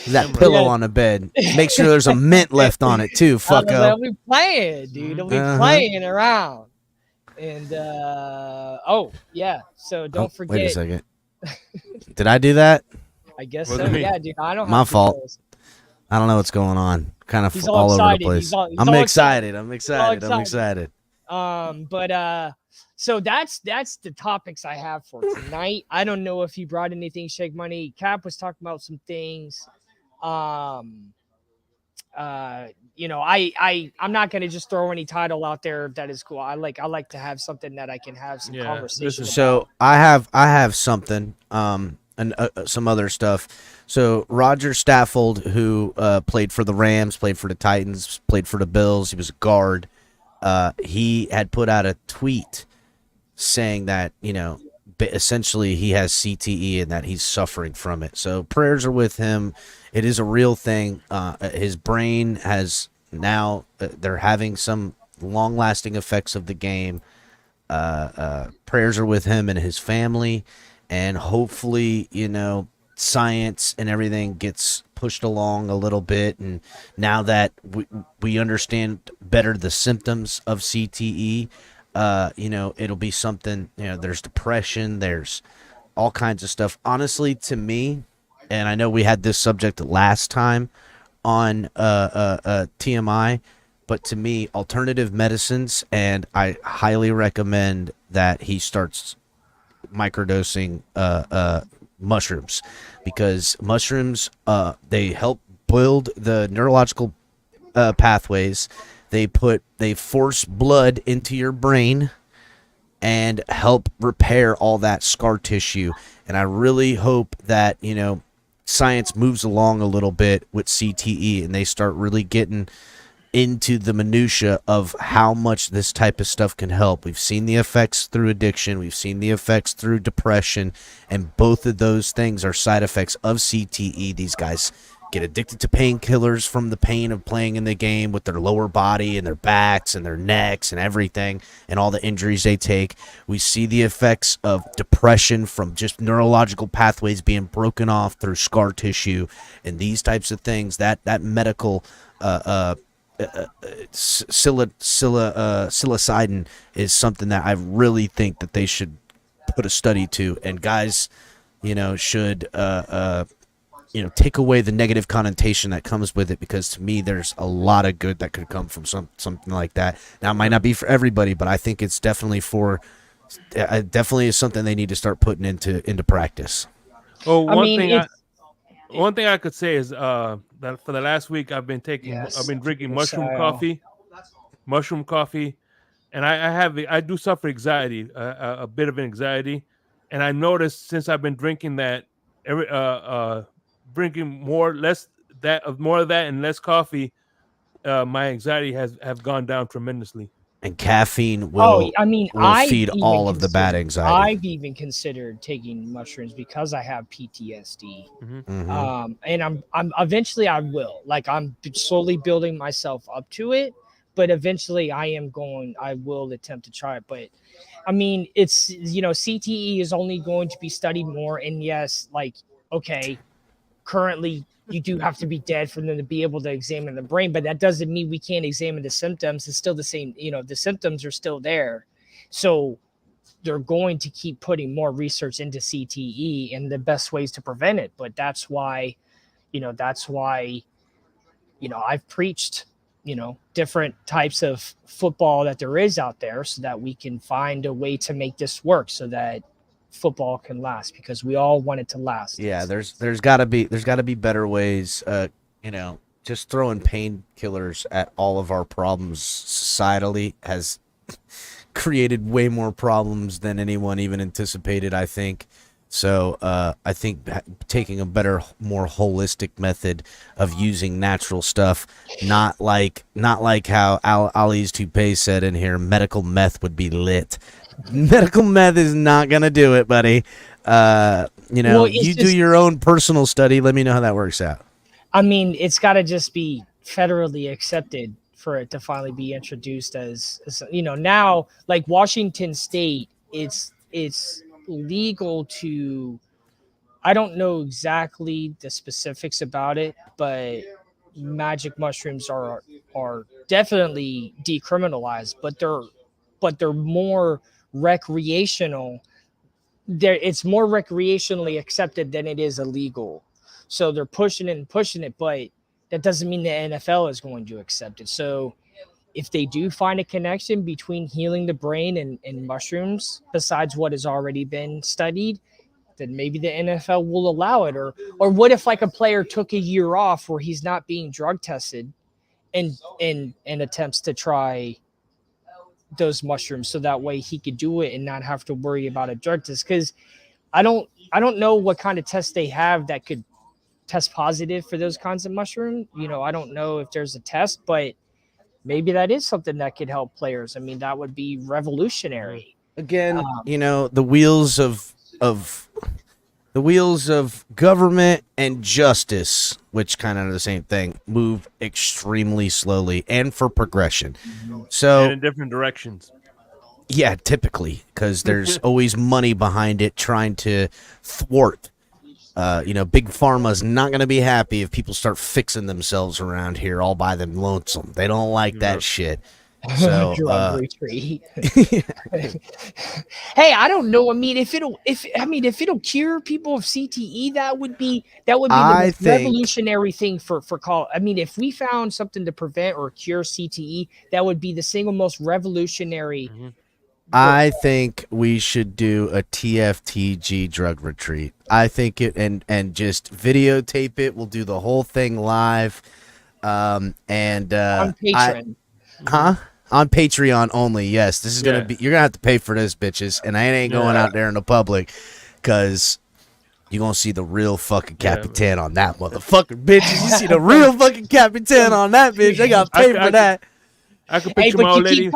That pillow on the bed. Make sure there's a mint left on it too, fucko. They'll be playing, dude. They'll be playing around. And so don't forget. Wait a second. Did I do that? I guess so. Yeah, dude. I don't. My have fault. controls. I don't know what's going on. Kind of He's all over excited. the place. He's I'm excited. I'm excited. So that's the topics I have for tonight. I don't know if he brought anything. Shake Money. Cap was talking about some things. I'm not gonna just throw any title out there that is cool. I like to have something that I can have some conversation about. So I have something and some other stuff. So Roger Stafford, who played for the Rams, played for the Titans, played for the Bills, he was a guard. He had put out a tweet saying that, essentially he has CTE and that he's suffering from it. So prayers are with him. It is a real thing. His brain has now, they're having some long-lasting effects of the game. Prayers are with him and his family, and hopefully, science and everything gets pushed along a little bit. And now that we understand better the symptoms of CTE, it'll be something, there's depression, there's all kinds of stuff. Honestly, to me, and I know we had this subject last time on TMI, but to me, alternative medicines, and I highly recommend that he starts microdosing mushrooms, because mushrooms, they help build the neurological pathways. They force blood into your brain and help repair all that scar tissue. And I really hope that, science moves along a little bit with CTE and they start really getting into the minutia of how much this type of stuff can help. We've seen the effects through addiction. We've seen the effects through depression. And both of those things are side effects of CTE. These guys get addicted to painkillers from the pain of playing in the game with their lower body and their backs and their necks and everything and all the injuries they take. We see the effects of depression from just neurological pathways being broken off through scar tissue and these types of things. That medical psilocybin is something that I really think that they should put a study to, and guys, should take away the negative connotation that comes with it, because to me there's a lot of good that could come from something like that. Now, it might not be for everybody, but I think it's definitely definitely is something they need to start putting into practice. Well, one thing I could say is that for the last week I've been drinking mushroom coffee, and I do suffer anxiety, a bit of anxiety, and I noticed since I've been drinking that, drinking more of that and less coffee, my anxiety have gone down tremendously. And caffeine will feed all of the bad anxiety. I've even considered taking mushrooms because I have PTSD. Mm-hmm. And I'm eventually I will. Like, I'm slowly building myself up to it, but eventually I will attempt to try it. But I mean, it's, CTE is only going to be studied more. And yes, currently you do have to be dead for them to be able to examine the brain, but that doesn't mean we can't examine the symptoms. It's still the same, the symptoms are still there. So they're going to keep putting more research into CTE and the best ways to prevent it. But that's why I've preached, different types of football that there is out there, so that we can find a way to make this work so that football can last, because we all want it to last. Yeah, there's got to be better ways. Just throwing painkillers at all of our problems societally has created way more problems than anyone even anticipated, I think. So I think taking a better, more holistic method of using natural stuff, not like how Ali's toupee said in here, medical meth would be lit. Medical meth is not gonna do it, buddy. You do your own personal study. Let me know how that works out. I mean, it's got to just be federally accepted for it to finally be introduced as now, like Washington State, it's legal to I don't know exactly the specifics about it, but magic mushrooms are definitely decriminalized, but they're more recreational. It's more recreationally accepted than it is illegal. So they're pushing it and pushing it, but that doesn't mean the NFL is going to accept it. So if they do find a connection between healing the brain and mushrooms, besides what has already been studied, then maybe the NFL will allow it. Or what if like a player took a year off where he's not being drug tested and attempts to try those mushrooms so that way he could do it and not have to worry about a drug test? Because I don't know what kind of tests they have that could test positive for those kinds of mushrooms. I don't know if there's a test, but maybe that is something that could help players. I mean, that would be revolutionary. Again, the wheels of government and justice, which kind of are the same thing, move extremely slowly and for progression. So And in different directions. yeah, typically, because there's always money behind it trying to thwart. Big Pharma's not going to be happy if people start fixing themselves around here all by them lonesome. They don't like that shit. So, drug retreat. Hey, I don't know. I mean, if it'll cure people of CTE, that would be the most revolutionary thing for call. I mean, if we found something to prevent or cure CTE, that would be the single most revolutionary. I think we should do a TFTG drug retreat. I think it and just videotape it. We'll do the whole thing live. On Patreon. On Patreon only. Yes, this is gonna be. You're gonna have to pay for this, bitches, and I ain't going out there in the public, cause you're gonna see the real fucking Capitan on that motherfucker, bitches. You see the real fucking Capitan on that bitch. I got to pay for that. I can picture my old lady.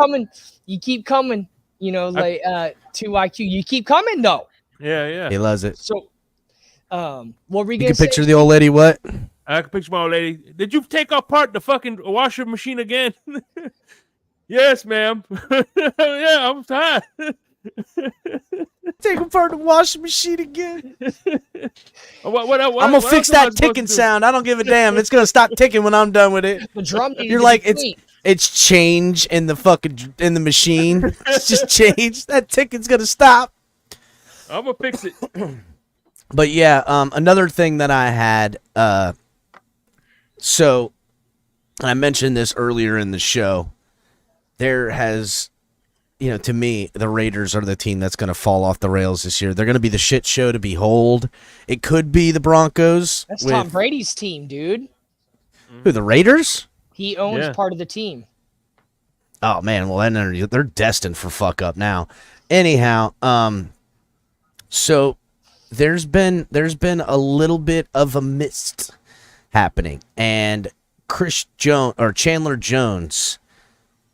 You keep coming. 2IQ. You keep coming though. Yeah. He loves it. So, what were you can gonna say? picture the old lady. What? I can picture my old lady. Did you take apart the fucking washer machine again? Yes, ma'am. Yeah, I'm tired. Take apart the washing machine again. I'm I'm gonna fix that ticking sound. I don't give a damn. It's gonna stop ticking when I'm done with it. The drum. You're like it's change in the machine. It's just change. That ticking's gonna stop. I'm gonna fix it. But yeah, another thing that I had. So, I mentioned this earlier in the show. There has, to me, the Raiders are the team that's going to fall off the rails this year. They're going to be the shit show to behold. It could be the Broncos. That's Tom Brady's team, dude. Who, the Raiders? He owns part of the team. Oh, man. Well, then they're destined for fuck up now. Anyhow, so there's been a little bit of a mist happening, and Chandler Jones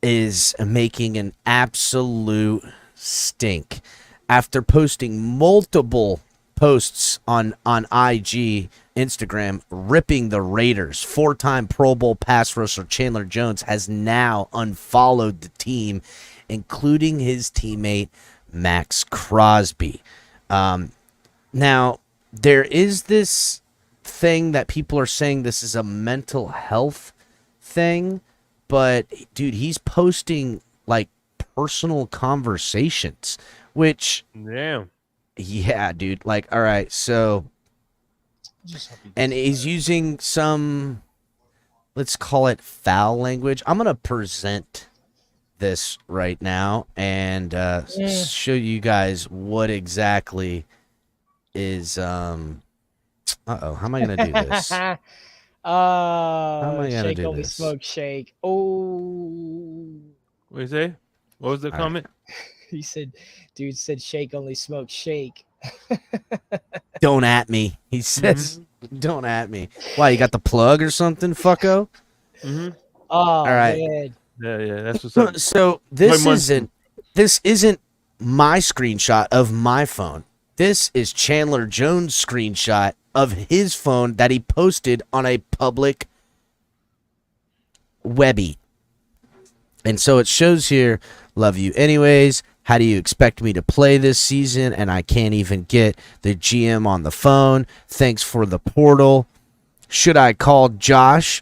is making an absolute stink after posting multiple posts on IG, Instagram, ripping the Raiders. 4-time Pro Bowl pass rusher Chandler Jones has now unfollowed the team, including his teammate Max Crosby. Now, there is this thing that people are saying this is a mental health thing. But, dude, he's posting, like, personal conversations, which... Damn. Yeah, dude. Like, all right, so... And he's using some, let's call it foul language. I'm going to present this right now and show you guys what exactly is... Uh-oh, how am I going to do this? Shake only smoke shake. Oh, what you say? What was the comment? He said, "Dude said shake only smoke shake." Don't at me. He says, "Don't at me." Why, you got the plug or something, fucko? Mm-hmm. Oh, all right. Man. Yeah. That's what's up. So this isn't my screenshot of my phone. This is Chandler Jones' screenshot of his phone that he posted on a public Webby. And so it shows here, love you anyways, How do you expect me to play this season? And I can't even get the GM on the phone. Thanks for the portal. Should I call Josh?"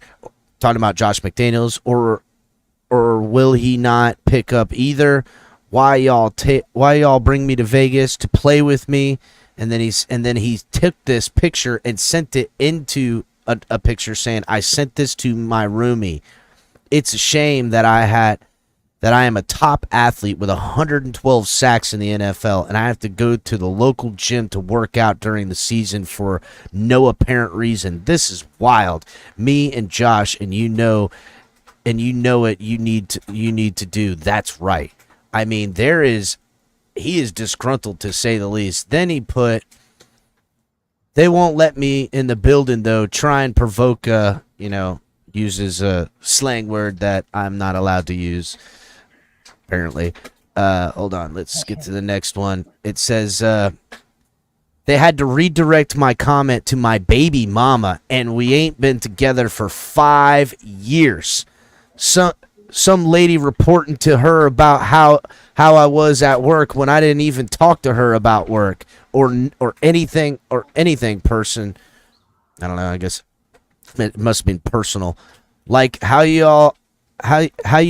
Talking about Josh McDaniels, or will he not pick up either? Why y'all bring me to Vegas to play with me? And then he took this picture and sent it into a picture saying, "I sent this to my roomie. It's a shame that I am a top athlete with 112 sacks in the NFL, and I have to go to the local gym to work out during the season for no apparent reason. This is wild. Me and Josh, and you know it. You need to do. That's right." I mean, he is disgruntled to say the least. Then he put, "They won't let me in the building though. Try and provoke uses a slang word that I'm not allowed to use, apparently." Hold on, let's get to the next one. It says, "They had to redirect my comment to my baby mama, and we ain't been together for 5 years. Some lady reporting to her about how I was at work when I didn't even talk to her about work or anything person. I don't know, I guess it must have been personal. Like how you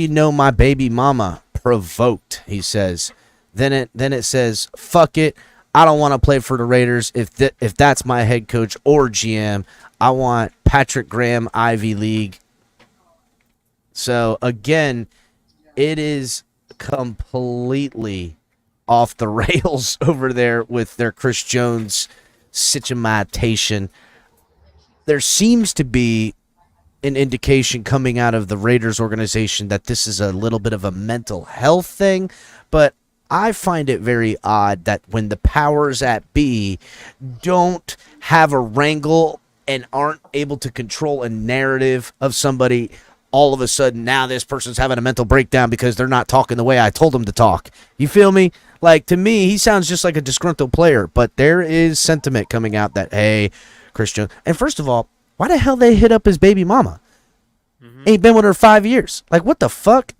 know my baby mama provoked," he says. Then it says, "Fuck it. I don't want to play for the Raiders if that's my head coach or GM. I want Patrick Graham, Ivy League." So again, it is completely off the rails over there with their Chris Jones situation. There seems to be an indication coming out of the Raiders organization that this is a little bit of a mental health thing, but I find it very odd that when the powers at be don't have a wrangle and aren't able to control a narrative of somebody, all of a sudden now this person's having a mental breakdown because they're not talking the way I told them to talk. You feel me? Like, to me, he sounds just like a disgruntled player, but there is sentiment coming out that, hey, Chris Jones. And first of all, why the hell they hit up his baby mama? Ain't been with her 5 years. Like, what the fuck?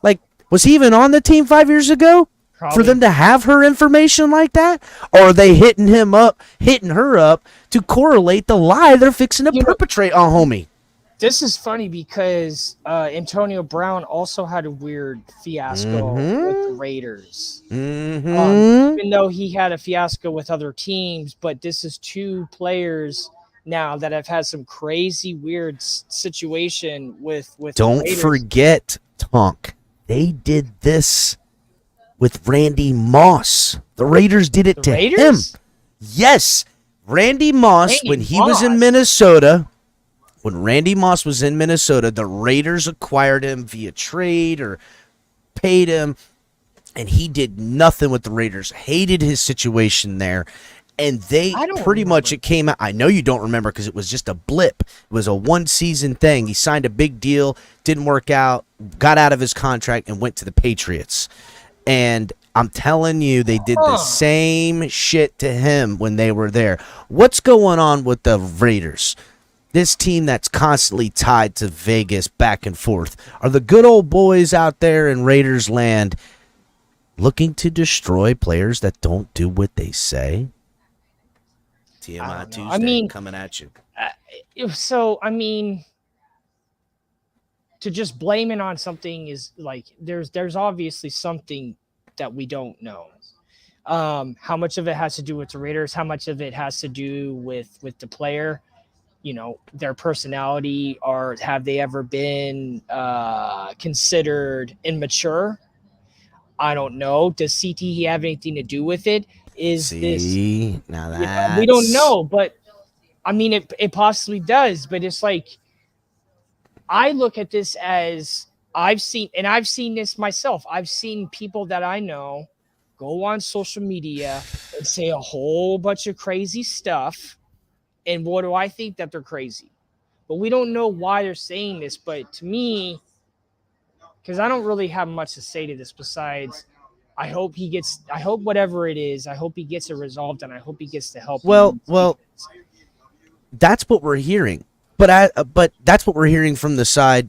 Like, was he even on the team 5 years ago? Probably. For them to have her information like that? Or are they hitting her up to correlate the lie they're fixing to perpetrate on homie? This is funny because Antonio Brown also had a weird fiasco with the Raiders. Even though he had a fiasco with other teams, but this is two players now that have had some crazy weird situation with Don't the Raiders. forget, Tonk, they did this with Randy Moss. The Raiders did it to him. Yes, Randy Moss, when he was in Minnesota. When Randy Moss was in Minnesota, the Raiders acquired him via trade or paid him, and he did nothing with the Raiders. Hated his situation there, and they pretty much, it came out. I know you don't remember because it was just a blip. It was a one-season thing. He signed a big deal, didn't work out, got out of his contract, and went to the Patriots. And I'm telling you, they did the same shit to him when they were there. What's going on with the Raiders? This team that's constantly tied to Vegas back and forth. Are the good old boys out there in Raiders land looking to destroy players that don't do what they say? TMI Tuesday coming at you. To just blame it on something is like there's obviously something that we don't know. How much of it has to do with the Raiders? How much of it has to do with the player? Their personality, or have they ever been considered immature? I don't know. Does CTE have anything to do with it? Now that we don't know, but I mean, it possibly does. But it's like, I look at this as I've seen this myself. I've seen people that I know go on social media and say a whole bunch of crazy stuff. And what do I think? That they're crazy. But we don't know why they're saying this. But to me, because I don't really have much to say to this besides I hope whatever it is, I hope he gets it resolved, and I hope he gets the help. Well, that's what we're hearing. But that's what we're hearing from the side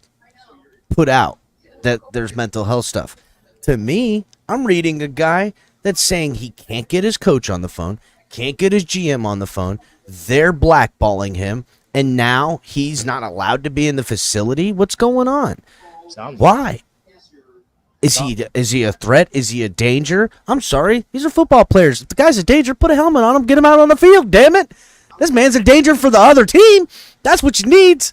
put out, that there's mental health stuff. To me, I'm reading a guy that's saying he can't get his coach on the phone, can't get his GM on the phone. They're blackballing him, and now he's not allowed to be in the facility. What's going on? Why? Is he a threat? Is he a danger? I'm sorry. These are football players. If the guy's a danger, put a helmet on him, get him out on the field, damn it. This man's a danger for the other team. That's what you need.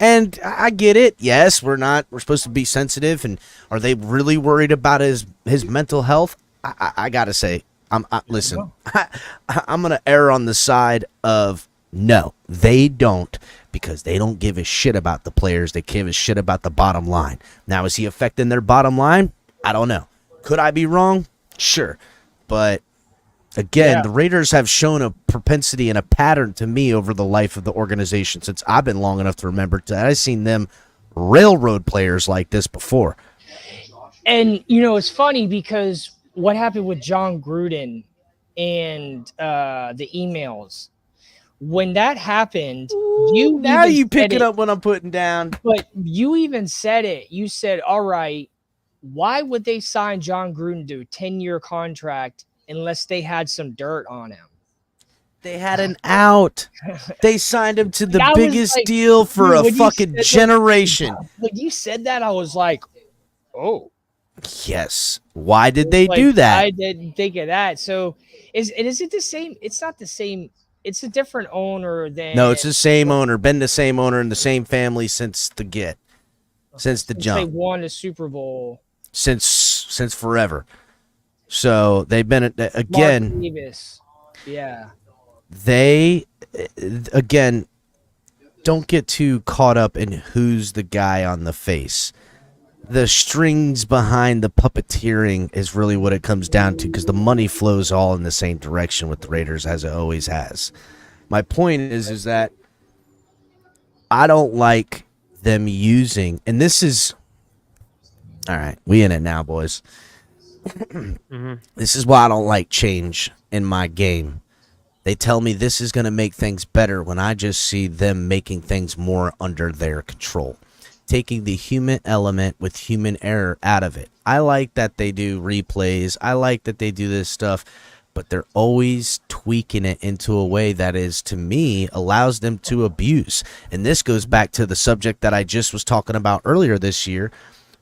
And I get it. Yes, we're supposed to be sensitive. And are they really worried about his mental health? I got to say, listen, I'm going to err on the side of no, they don't, because they don't give a shit about the players. They give a shit about the bottom line. Now, is he affecting their bottom line? I don't know. Could I be wrong? Sure. But again, the Raiders have shown a propensity and a pattern to me over the life of the organization since I've been long enough to remember that I've seen them railroad players like this before. And, it's funny because what happened with John Gruden and the emails, when that happened, you pick it up when I'm putting down. But you even said it. You said, all right, why would they sign John Gruden to a 10-year contract unless they had some dirt on him? They had an out. They signed him to the biggest deal for a fucking generation. When you said that, I was like, oh. Yes. Why did they do that? I didn't think of that. So is it the same? It's not the same. It's a different owner than. No, it's the same owner. Been the same owner in the same family since the jump. They won the Super Bowl. Since forever. So they've been again. Mark Davis. Yeah. They again don't get too caught up in who's the guy on the face. The strings behind the puppeteering is really what it comes down to, because the money flows all in the same direction with the Raiders, as it always has. My point is that I don't like them using, and this is all right. We in it now, boys. This is why I don't like change in my game. They tell me this is going to make things better when I just see them making things more under their control. Taking the human element with human error out of it. I like that they do replays. I like that they do this stuff, but they're always tweaking it into a way that is, to me, allows them to abuse. And this goes back to the subject that I just was talking about earlier this year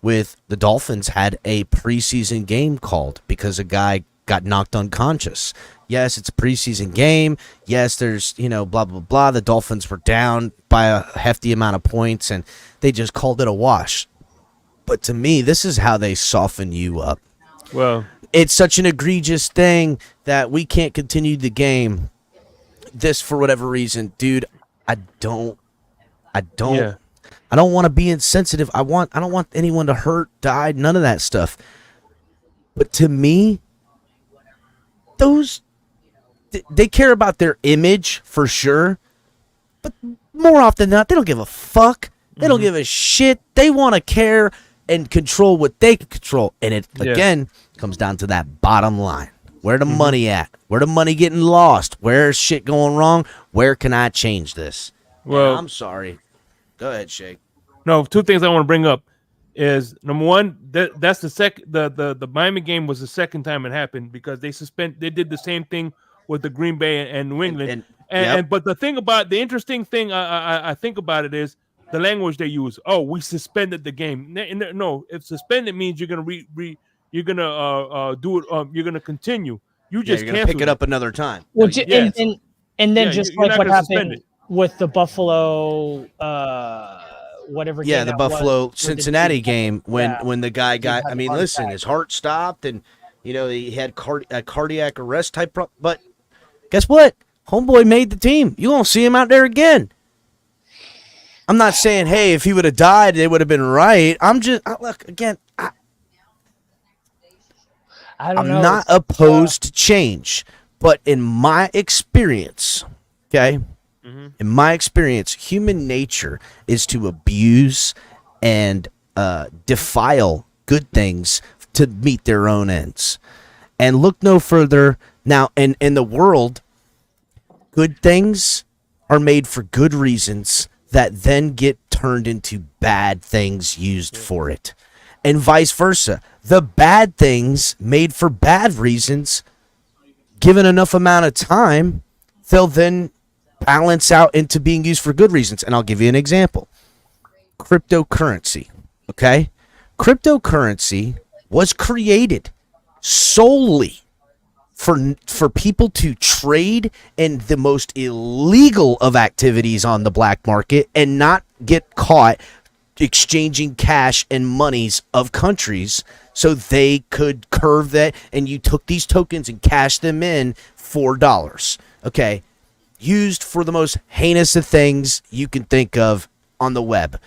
with the Dolphins had a preseason game called because a guy got knocked unconscious. Yes, it's a preseason game. Yes, there's, blah, blah, blah. The Dolphins were down by a hefty amount of points, and they just called it a wash. But to me, this is how they soften you up. Well, it's such an egregious thing that we can't continue the game. This, for whatever reason, dude, I don't want to be insensitive. I don't want anyone to hurt, die, none of that stuff. But to me, they care about their image for sure, but more often than not, they don't give a fuck. They don't give a shit. They want to care and control what they can control. And it, again, comes down to that bottom line. Where the money at? Where the money getting lost? Where's shit going wrong? Where can I change this? Well, and I'm sorry. Go ahead, Shake. No, two things I want to bring up is, number one, that's the the Miami game was the second time it happened because they did the same thing with the Green Bay and New England. But the interesting thing I think about it is the language they use. Oh, we suspended the game. No, if suspended means you're gonna do it. You're gonna continue. You just can't pick it up another time. Well, and then just like what happened with the Buffalo. Whatever. Yeah, the Buffalo Cincinnati game when the guy got. I mean, listen, his heart stopped and he had a cardiac arrest type. But guess what? Homeboy made the team. You won't see him out there again. I'm not saying, hey, if he would have died, they would have been right. Look again. I'm not opposed to change, but in my experience, okay. In my experience, human nature is to abuse and defile good things to meet their own ends. And look no further. Now, in the world, good things are made for good reasons that then get turned into bad things used for it. and vice versa. The bad things made for bad reasons, given enough amount of time, they'll then balance out into being used for good reasons. And I'll give you an example. Cryptocurrency, okay? Cryptocurrency was created solely for people to trade in the most illegal of activities on the black market and not get caught exchanging cash and monies of countries, so they could curve that, and you took these tokens and cashed them in for dollars. Okay, used for the most heinous of things you can think of on the web.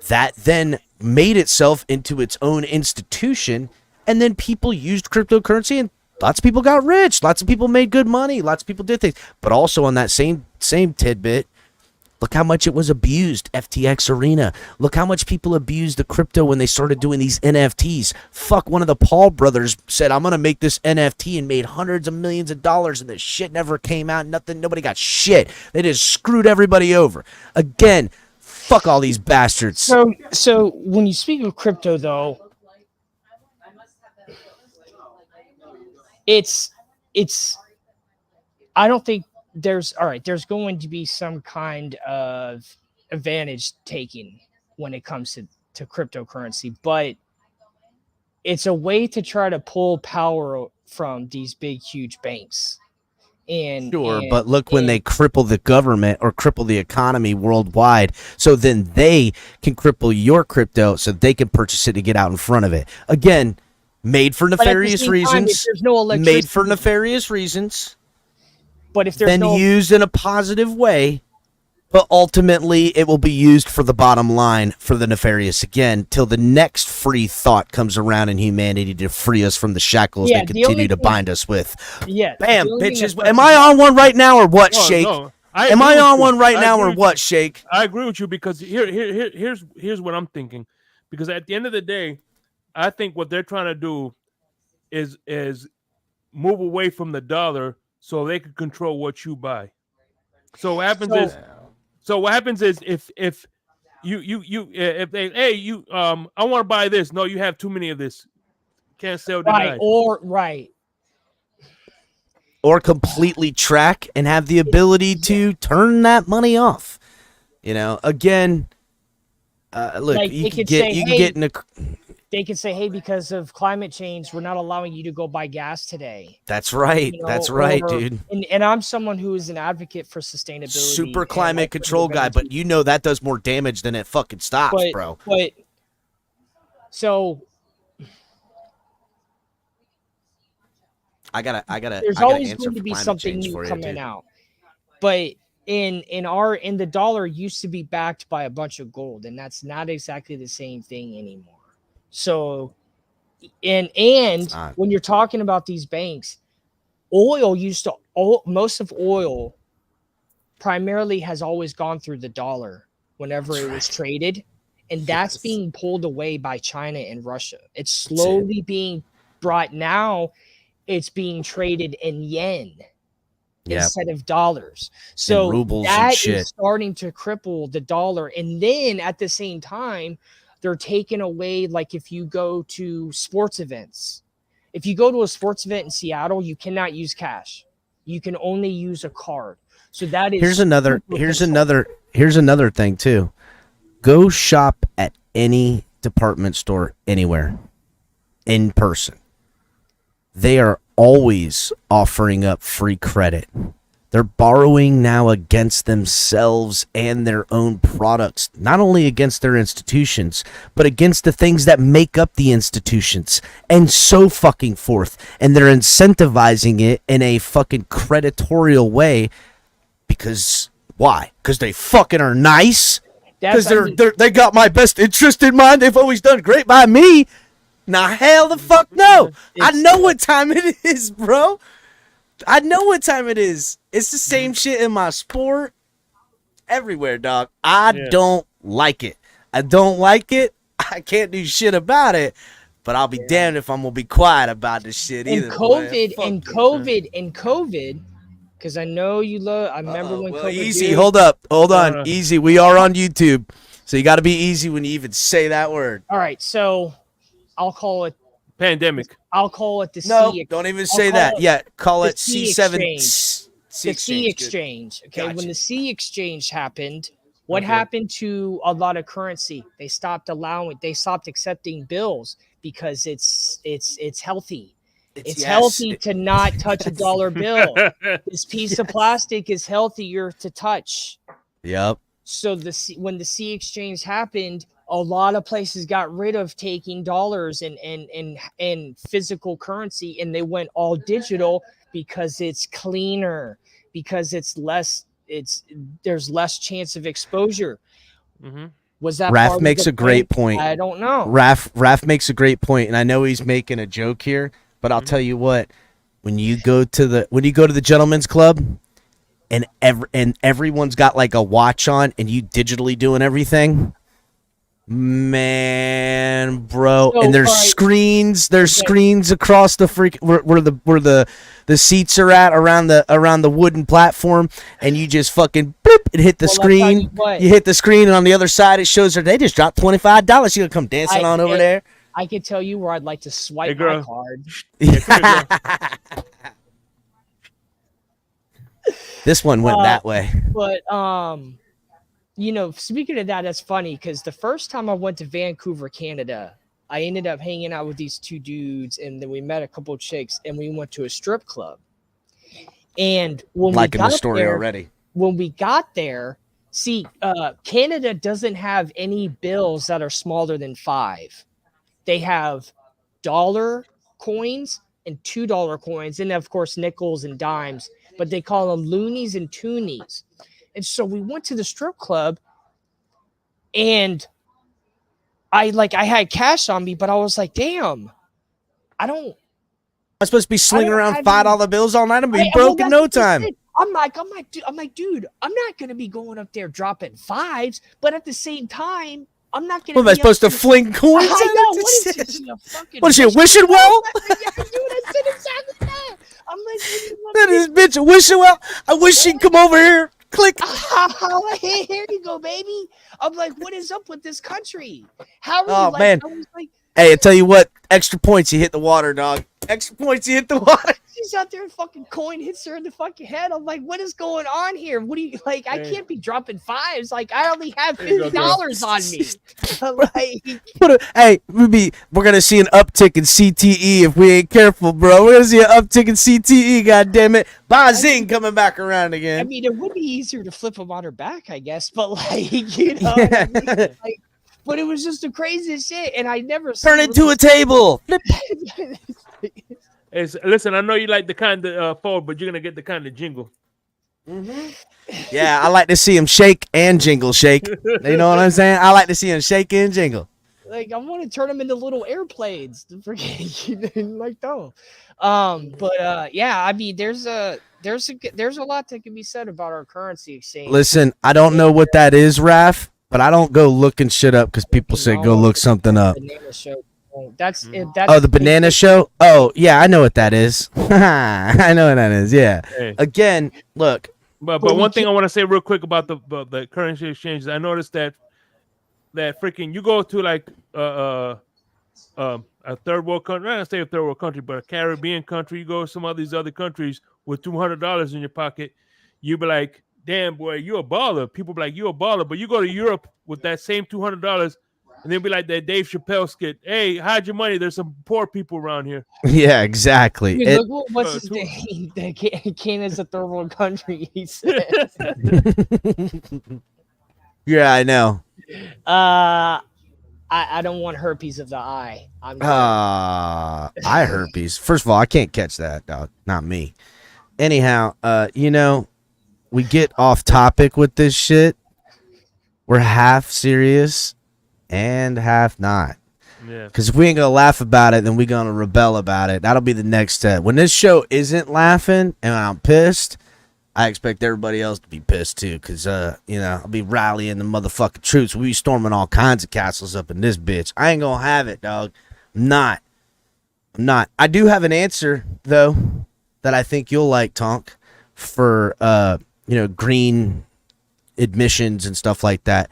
That then made itself into its own institution, and then people used cryptocurrency, and lots of people got rich. Lots of people made good money. Lots of people did things. But also on that same tidbit, look how much it was abused, FTX Arena. Look how much people abused the crypto when they started doing these NFTs. Fuck, one of the Paul brothers said, I'm going to make this NFT, and made hundreds of millions of dollars, and the shit never came out. Nothing. Nobody got shit. They just screwed everybody over. Again, fuck all these bastards. So when you speak of crypto, though, it's I don't think there's going to be some kind of advantage taken when it comes to cryptocurrency, but it's a way to try to pull power from these big, huge banks. But look, when they cripple the government or cripple the economy worldwide, so then they can cripple your crypto so they can purchase it to get out in front of it. Again, made for nefarious reasons. Made for nefarious reasons. But if there's then used in a positive way, but ultimately it will be used for the bottom line for the nefarious again, till the next free thought comes around in humanity to free us from the shackles they continue to bind us with. Yeah. Bam, bitches. Am I on one right now or what, Shake? No. Am I on one right now or what, Shake? I agree with you, because here's what I'm thinking. Because at the end of the day, I think what they're trying to do is move away from the dollar so they can control what you buy. So what happens is if they I want to buy this. No, you have too many of this. Can't sell denied. Or completely track and have the ability to turn that money off. You know, again, look, like you can get in a. They can say, hey, because of climate change, we're not allowing you to go buy gas today. That's right. You know, that's right, dude. And I'm someone who is an advocate for sustainability. Super climate control guy, but you know that does more damage than it fucking stops, bro. But so I gotta. There's always going to be something new coming out. But in the dollar used to be backed by a bunch of gold, and that's not exactly the same thing anymore. So, and when you're talking about these banks, most of oil primarily has always gone through the dollar whenever it was traded, and that's being pulled away by China and Russia. It's slowly being brought now. It's being traded in yen instead of dollars. So that is starting to cripple the dollar, and then at the same time, they're taking away, like if you go to sports events. If you go to a sports event in Seattle, you cannot use cash. You can only use a card. So that is here's another thing too. Go shop at any department store anywhere in person. They are always offering up free credit. They're borrowing now against themselves and their own products, not only against their institutions, but against the things that make up the institutions, and so fucking forth. And they're incentivizing it in a fucking creditorial way. Because why? Because they fucking are nice? Because they got my best interest in mind. They've always done great by me. Nah, hell the fuck no. I know what time it is, bro. I know what time it is. It's the same shit in my sport. Everywhere, dog. I don't like it. I don't like it. I can't do shit about it. But I'll be damned if I'm gonna be quiet about this shit either. And COVID, because I know you love. I remember when COVID. Easy, hold on, easy. We are on YouTube, so you got to be easy when you even say that word. All right, so I'll call it pandemic. I'll call it the No, C. don't even say that. Yeah, call it C C7. exchange. C The C exchange. exchange. Okay, Gotcha. when the C exchange happened, what Okay. happened to a lot of currency? They stopped accepting bills because it's healthy. It's healthy to not touch a dollar bill. This piece of plastic is healthier to touch. Yep. So when the C exchange happened, a lot of places got rid of taking dollars and physical currency, and they went all digital because it's cleaner, because there's less chance of exposure. Mm-hmm. Was that Raph part of makes the a great plan? point. I don't know. Raph makes a great point, and I know he's making a joke here, but I'll tell you what: when you go to the gentleman's club, and everyone's got like a watch on, and you digitally doing everything, man, bro. So, and there's screens across the where the seats are at around the wooden platform, and you just fucking boop and hit the screen. You hit the screen, and on the other side it shows her they just dropped $25. You gonna come dancing on over there? I could tell you where I'd like to swipe girl. my card. This one went that way. But speaking of that, that's funny because the first time I went to Vancouver, Canada, I ended up hanging out with these two dudes, and then we met a couple of chicks, and we went to a strip club. And when Liking the story already. When we got there, see, Canada doesn't have any bills that are smaller than $5. They have dollar coins and $2 coins, and of course nickels and dimes, but they call them loonies and toonies. And so we went to the strip club, and I had cash on me, but I was like, damn, I'm supposed to be slinging around $5 bills all night and be broke in no time. I'm like, dude, I'm not gonna be going up there dropping $5s, but at the same time, I'm not gonna. What am I supposed to fling coins? I know. What is she, a wishing well? Yeah, dude, I said exactly that. I'm like, that is bitch a wishing well. I wish she'd come over here. Click. Here you go, baby. I'm like, what is up with this country? How are you? Man. Hey, I tell you what, extra points, you hit the water, dog. Extra points, you hit the water. She's out there, fucking coin hits her in the fucking head. I'm like, what is going on here? What do you like? I can't be dropping $5s. Like, I only have $50 on me. Hey, we're gonna see an uptick in CTE if we ain't careful, bro. We're gonna see an uptick in CTE. God damn it, Bazing coming back around again. I mean, it would be easier to flip them on her back, I guess, but but it was just the craziest shit, and I never turn it to a table. Listen, I know you like the kind of forward, but you're gonna get the kind of jingle. Mm-hmm. Yeah, I like to see him shake and jingle shake. You know what I'm saying? I like to see him shake and jingle. Like, I want to turn them into little airplanes. Like, no. Yeah, I mean, there's a lot that can be said about our currency exchange. Listen, I don't know what that is, Raph, but I don't go looking shit up because people say go look something up. Banana show. That's the banana show. Oh yeah, I know what that is. I know what that is. Yeah. Hey. Again, look. But one thing I want to say real quick about the currency exchanges, I noticed that freaking you go to like a third world country. I don't say a third world country, but a Caribbean country. You go to some of these other countries with $200 in your pocket, you be like, damn boy, you a baller. People be like, you a baller. But you go to Europe with that same $200. And they'll be like that Dave Chappelle skit. Hey, hide your money. There's some poor people around here. Yeah, exactly. Dude, what's his name? Canada's a third world country, he says. Yeah, I know. I don't want herpes of the eye. Eye herpes. First of all, I can't catch that, dog. Not me. Anyhow, we get off topic with this shit. We're half serious and half not. Yeah. Because if we ain't gonna laugh about it, then we gonna rebel about it. That'll be the next step. When this show isn't laughing and I'm pissed, I expect everybody else to be pissed too. Because I'll be rallying the motherfucking troops. We be storming all kinds of castles up in this bitch. I ain't gonna have it, dog. I'm not. I do have an answer though that I think you'll like, Tonk, for green admissions and stuff like that.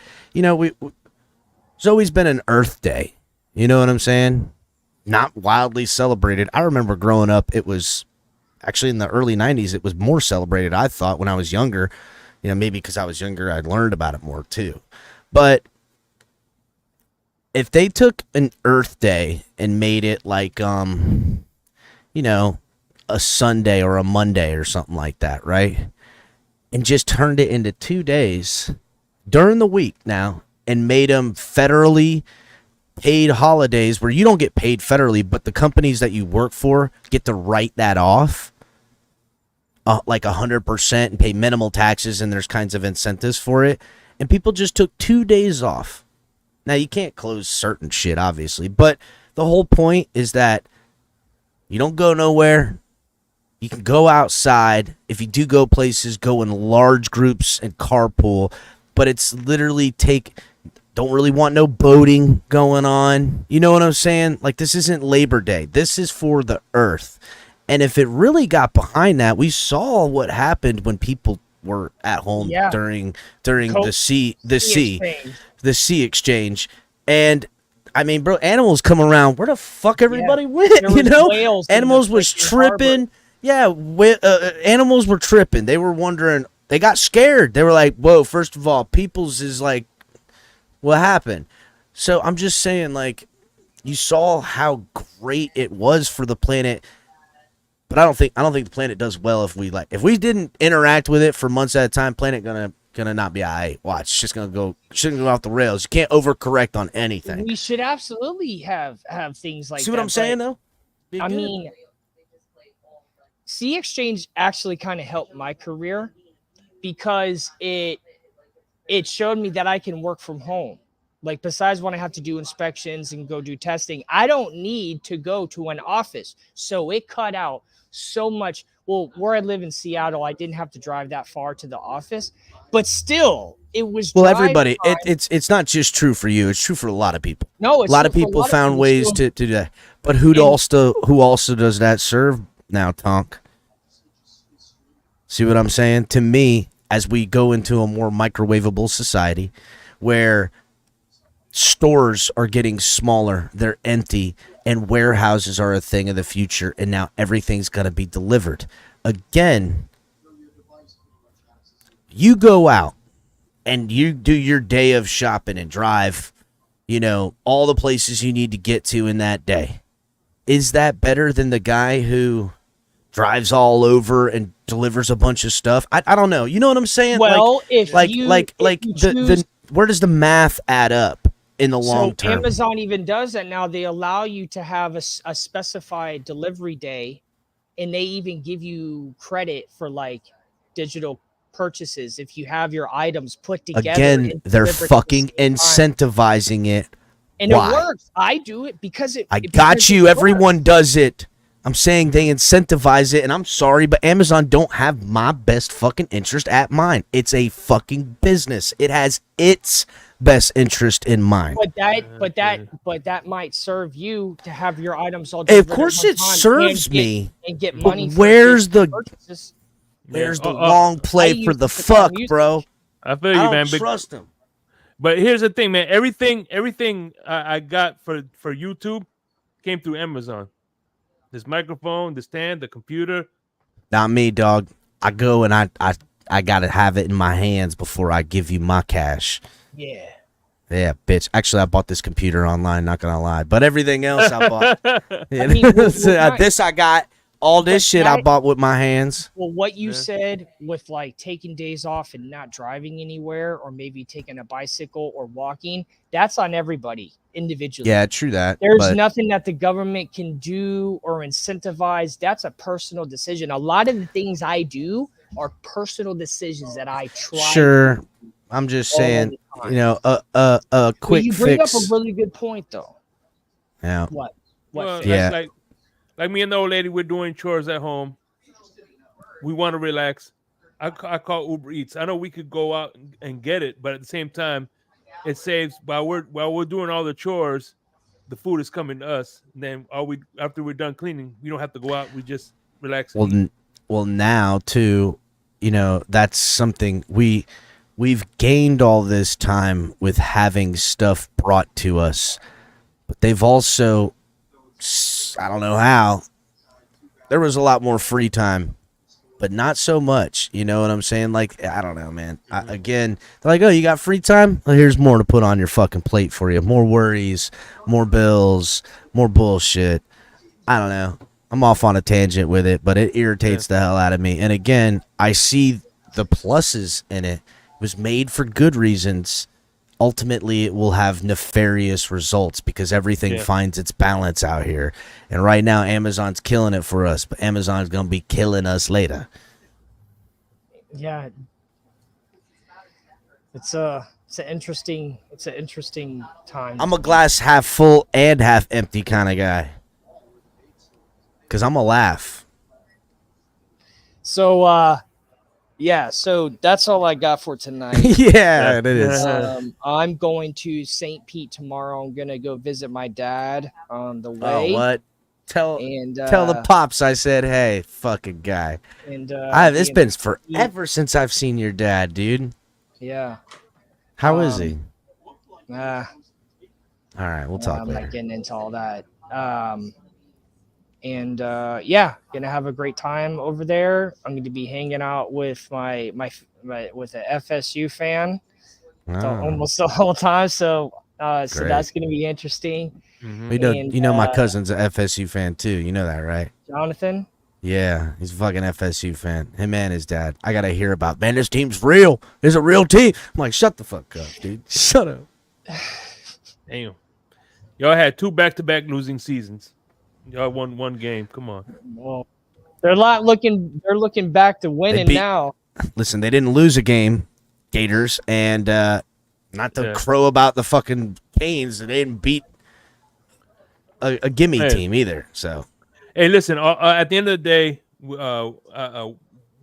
There's always been an Earth Day. You know what I'm saying? not wildly celebrated. I remember growing up, it was actually in the early 90s, it was more celebrated, I thought, when I was younger. You know, maybe because I was younger, I learned about it more too. But if they took an Earth Day and made it like, you know, a Sunday or a Monday or something like that, right? And just turned it into 2 days during the week now and made them federally paid holidays where you don't get paid federally, but the companies that you work for get to write that off like 100% and pay minimal taxes, and there's kinds of incentives for it. And people just took 2 days off. Now, you can't close certain shit, obviously, but the whole point is that you don't go nowhere. You can go outside. If you do go places, go in large groups and carpool, but it's literally don't really want no boating going on. You know what I'm saying? Like, this isn't Labor Day. This is for the earth. And if it really got behind that, we saw what happened when people were at home during the sea exchange. And I mean, bro, animals come around. Where the fuck everybody went? You know, animals was tripping. Yeah, animals were tripping. They were wondering. They got scared. They were like, "Whoa!" First of all, people's is like, what happened? So I'm just saying, like, you saw how great it was for the planet. But I don't think the planet does well if we didn't interact with it for months at a time. Planet gonna not be alright. Watch, it's just gonna go off the rails. You can't overcorrect on anything. We should absolutely have things like. See what I'm saying though? I mean, Sea Exchange actually kind of helped my career because it showed me that I can work from home. Like, besides when I have to do inspections and go do testing, I don't need to go to an office. So it cut out so much. Well, where I live in Seattle, I didn't have to drive that far to the office, but still, it was. Well, everybody, it's not just true for you. It's true for a lot of people. No, a lot of people found ways to do that. But who also does that serve now, Tonk? See what I'm saying? To me, as we go into a more microwavable society, where stores are getting smaller, they're empty, and warehouses are a thing of the future, and now everything's going to be delivered. Again, you go out and you do your day of shopping and drive, you know, all the places you need to get to in that day. Is that better than the guy who drives all over and delivers a bunch of stuff? I don't know. You know what I'm saying? Well, where does the math add up in the long term? Amazon even does that now. They allow you to have a specified delivery day, and they even give you credit for like digital purchases if you have your items put together. Again, they're fucking incentivizing it. And Why? It works. I do it because I got you. Everyone does it. I'm saying they incentivize it, and I'm sorry, but Amazon don't have my best fucking interest at mind. It's a fucking business. It has its best interest in mind. But that might serve you to have your items all. Of course, it serves me. And get money. Where's the long play for the fuck, bro? I feel you, man. But trust him. But here's the thing, man. Everything I got for YouTube came through Amazon. This microphone, the stand, the computer. Not me, dog. I go and I gotta have it in my hands before I give you my cash. Yeah. Yeah, bitch. Actually, I bought this computer online, not gonna lie. But everything else I bought. I mean, this I got. All this shit I bought with my hands. Well, what you said with like taking days off and not driving anywhere, or maybe taking a bicycle or walking, that's on everybody individually. Yeah, true that. There's nothing that the government can do or incentivize. That's a personal decision. A lot of the things I do are personal decisions that I try. Sure. I'm just saying, you know, a quick you bring fix. up a really good point, though. Yeah. What? Well, yeah. Like me and the old lady, we're doing chores at home. We want to relax. I call Uber Eats. I know we could go out and get it, but at the same time, it saves while we're doing all the chores, the food is coming to us. And then after we're done cleaning, we don't have to go out. We just relax. Well, now too, you know, that's something we've gained all this time with having stuff brought to us, but they've also I don't know how. There was a lot more free time, but not so much. You know what I'm saying? Like, I don't know, man. Again, they're like, oh, you got free time? Well, here's more to put on your fucking plate for you. More worries, more bills, more bullshit. I don't know. I'm off on a tangent with it, but it irritates the hell out of me. And again, I see the pluses in it. It was made for good reasons. Ultimately, it will have nefarious results because everything finds its balance out here. And right now, Amazon's killing it for us, but Amazon's going to be killing us later. Yeah. It's an interesting time. I'm a glass half full and half empty kind of guy. Because I'm a laugh. So, so that's all I got for tonight. Yeah, it is. I'm going to St. Pete tomorrow. I'm going to go visit my dad on the way. Oh, what? Tell the pops I said, hey, fucking guy. And it's been forever since I've seen your dad, dude. Yeah. How is he? All right, we'll talk I'm later. not getting into all that. Gonna have a great time over there. I'm going to be hanging out with my with a FSU fan almost the whole time. So that's going to be interesting. Mm-hmm. You know my cousin's a FSU fan too. You know that, right? Jonathan? Yeah, he's a fucking FSU fan. Him and his dad. I got to hear about, man, this team's real. It's a real team. I'm like, shut the fuck up, dude. Shut up. Damn. Y'all had 2 back-to-back losing seasons. Y'all won 1 game. Come on. Well, they're looking back to winning now. Listen, they didn't lose a game, Gators, and not to crow about the fucking Canes. They didn't beat a gimme team either. So, hey, listen. At the end of the day,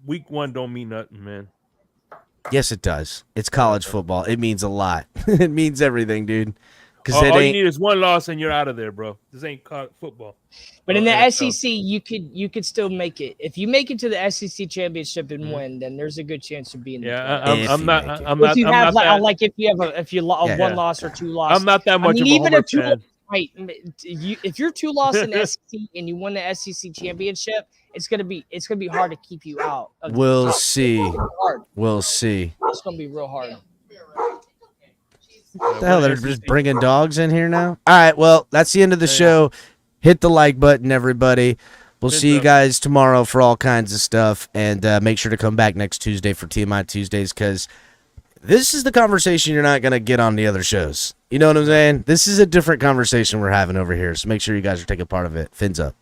week 1 don't mean nothing, man. Yes, it does. It's college football. It means a lot. It means everything, dude. All you need is 1 loss and you're out of there, bro. This ain't football. But in the SEC, you could still make it. If you make it to the SEC championship and win, then there's a good chance to be in the playoffs. If you have 1 loss or 2 losses. I'm not that much of a homer fan. Right, if you're 2 losses in the SEC and you win the SEC championship, it's gonna be hard to keep you out. We'll see. We'll see. It's gonna be real hard. What the hell? They're just bringing dogs in here now? All right, well, that's the end of the show. Hit the like button, everybody. We'll see you guys tomorrow for all kinds of stuff. And make sure to come back next Tuesday for TMI Tuesdays because this is the conversation you're not going to get on the other shows. You know what I'm saying? This is a different conversation we're having over here. So make sure you guys are taking part of it. Fins up.